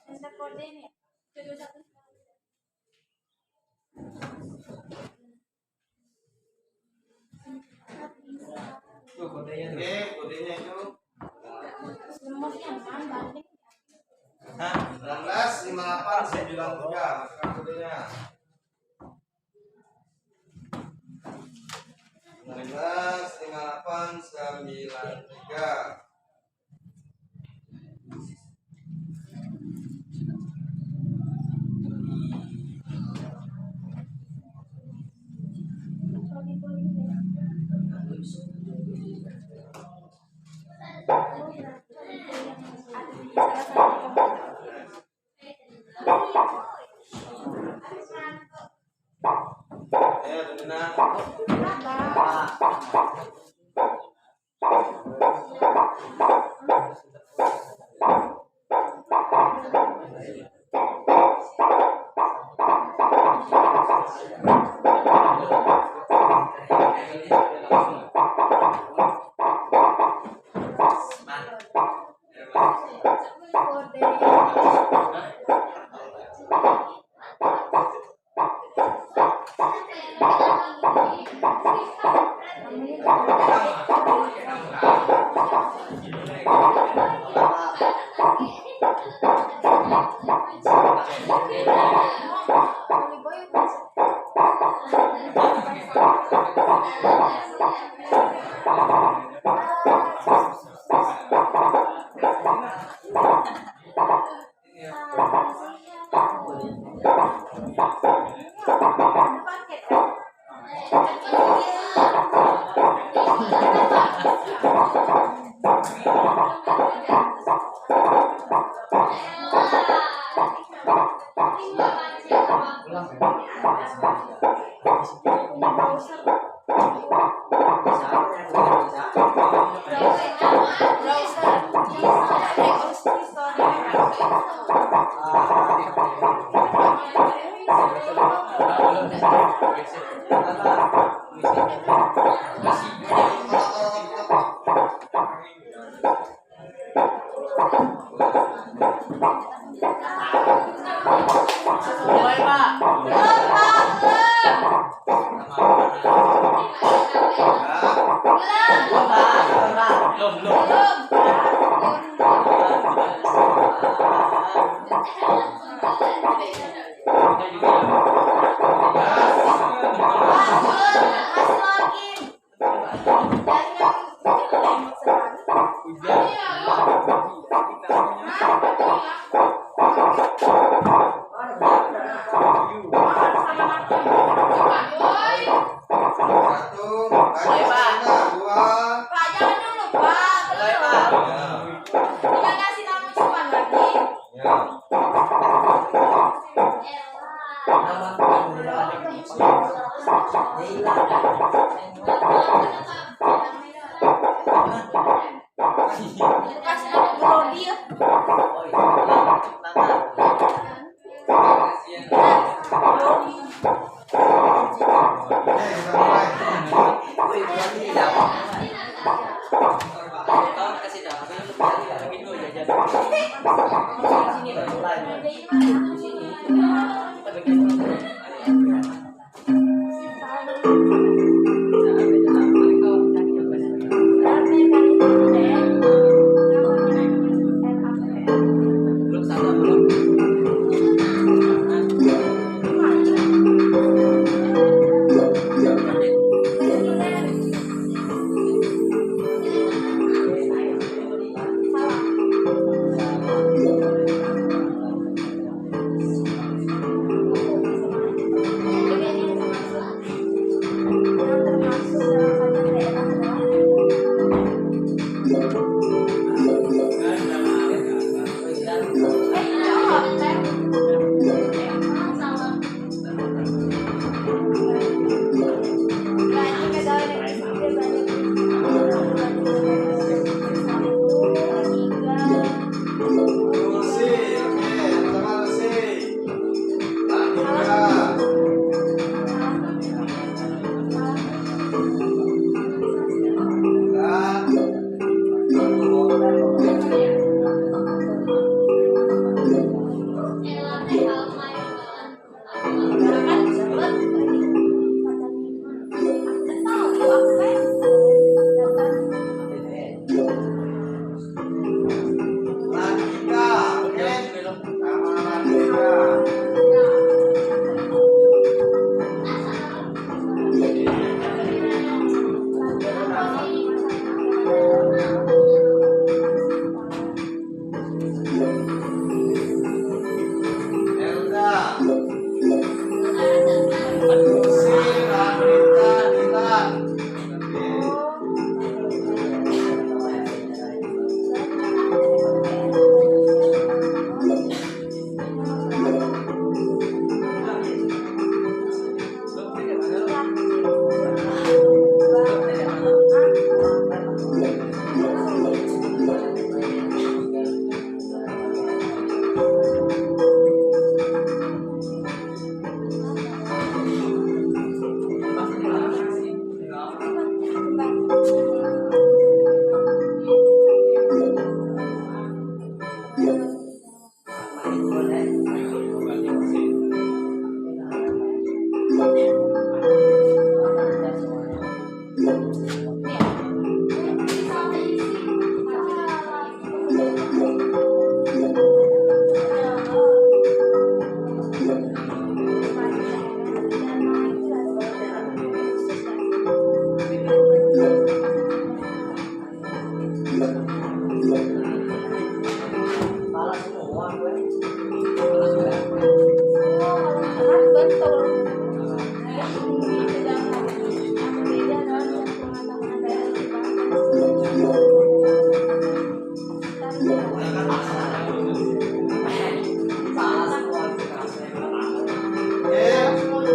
Ada kode nih. 71. 195893 masukkan kodenya. 195893. Ayo, Dina.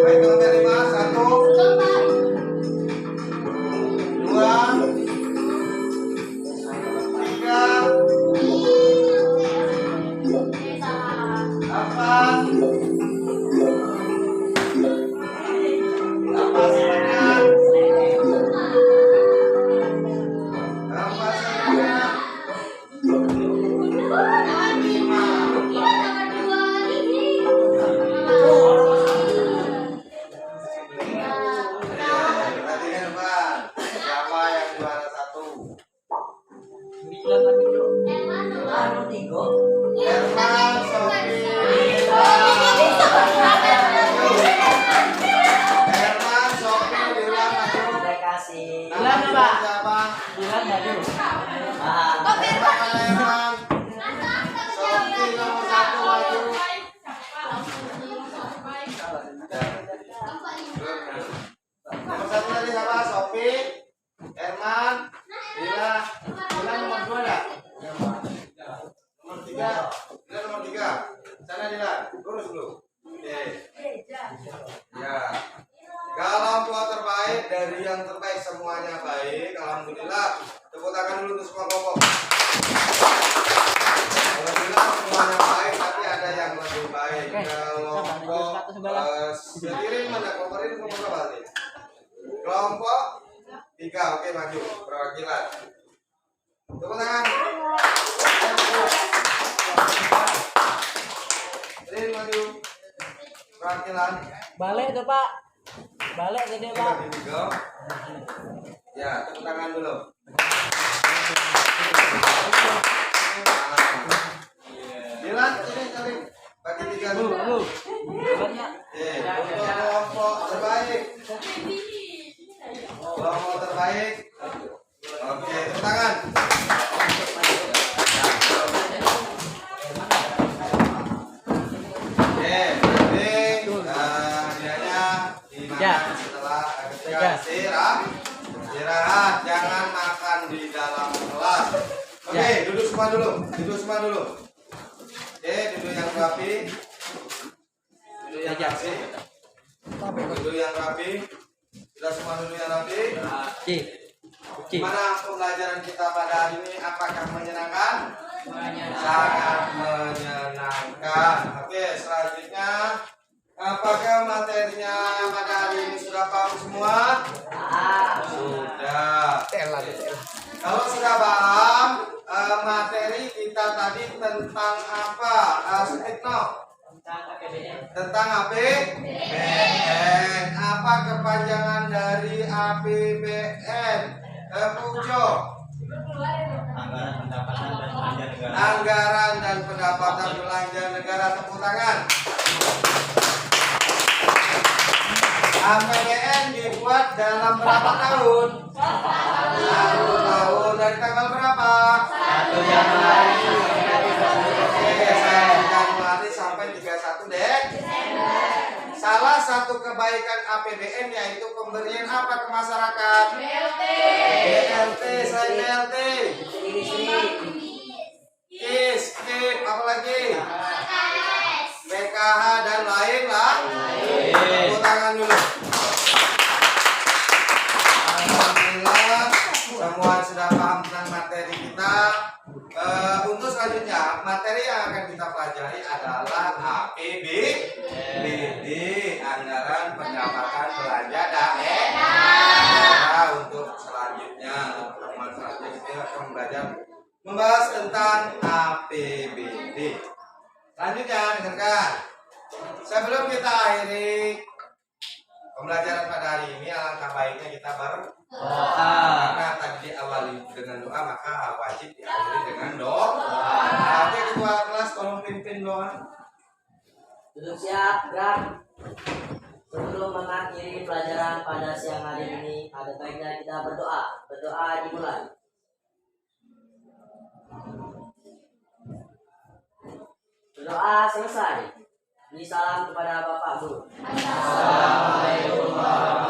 Baik yang kelima, 1, 2, 3, 4. Apa semuanya? Apa semuanya? 3. Sana Dilan, lurus dulu. Oke. Ya. Kelompok terbaik dari yang terbaik semuanya baik. Alhamdulillah. Tepuk tangan dulu untuk semua kelompok. Alhamdulillah semuanya baik, tapi ada yang lebih baik. Kelompok sendiri mana? Kelompok ini kelompok berapa sih? Kelompok 3. Oke, maju perwakilan. Tepuk tangan. Ini maju perwakilan. Balik tuh Pak. Balik tadi Pak. Ya, tepuk tangan dulu. Dilan, ini cari bagi 3 dulu. Untuk kelompok terbaik. Kelompok terbaik. Oke, tepuk tangan. Setelah istirahat, jangan makan di dalam kelas. Oke, duduk semua dulu. Oke, duduk yang rapi. Duduk yang rapi. Sudah semua duduk yang rapi. Gimana pembelajaran kita pada hari ini? Apakah menyenangkan? Sangat menyenangkan. Oke, selanjutnya, apakah materinya pada hari ini sudah paham semua? Sudah. Kalau sudah paham, materi kita tadi tentang apa? Sutikno? Tentang APBN. Apa kepanjangan dari APBN? Pujo. Anggaran dan pendapatan belanja negara. Tepuk tangan. APBN dibuat dalam berapa tahun? 1 tahun. Dari tanggal berapa? 1 Januari. Oke, 1 Januari sampai 31 Desember. Salah satu kebaikan APBN yaitu pemberian apa ke masyarakat? BLT, selain BLT. KIS, apa lagi? PKH dan lain lah. Tepuk tangan dulu. Alhamdulillah semua sudah paham tentang materi kita. Untuk selanjutnya materi yang akan kita pelajari adalah APBD, anggaran pendapatan belanja daerah. Untuk selanjutnya, pertemuan selanjutnya kita akan membahas tentang APBD. Selanjutnya dengarkan. Sebelum kita akhiri pembelajaran pada hari ini, alangkah baiknya kita berdoa. Karena tadi diawali dengan doa, maka wajib diakhiri dengan doa. Nanti ketua kelas tolong pimpin doa. Duduk siap, gerak. Sebelum mengakhiri pelajaran pada siang hari ini, ada baiknya kita berdoa. Berdoa dimulai. Berdoa selesai. Beri salam kepada Bapak Guru. Assalamualaikum warahmatullahi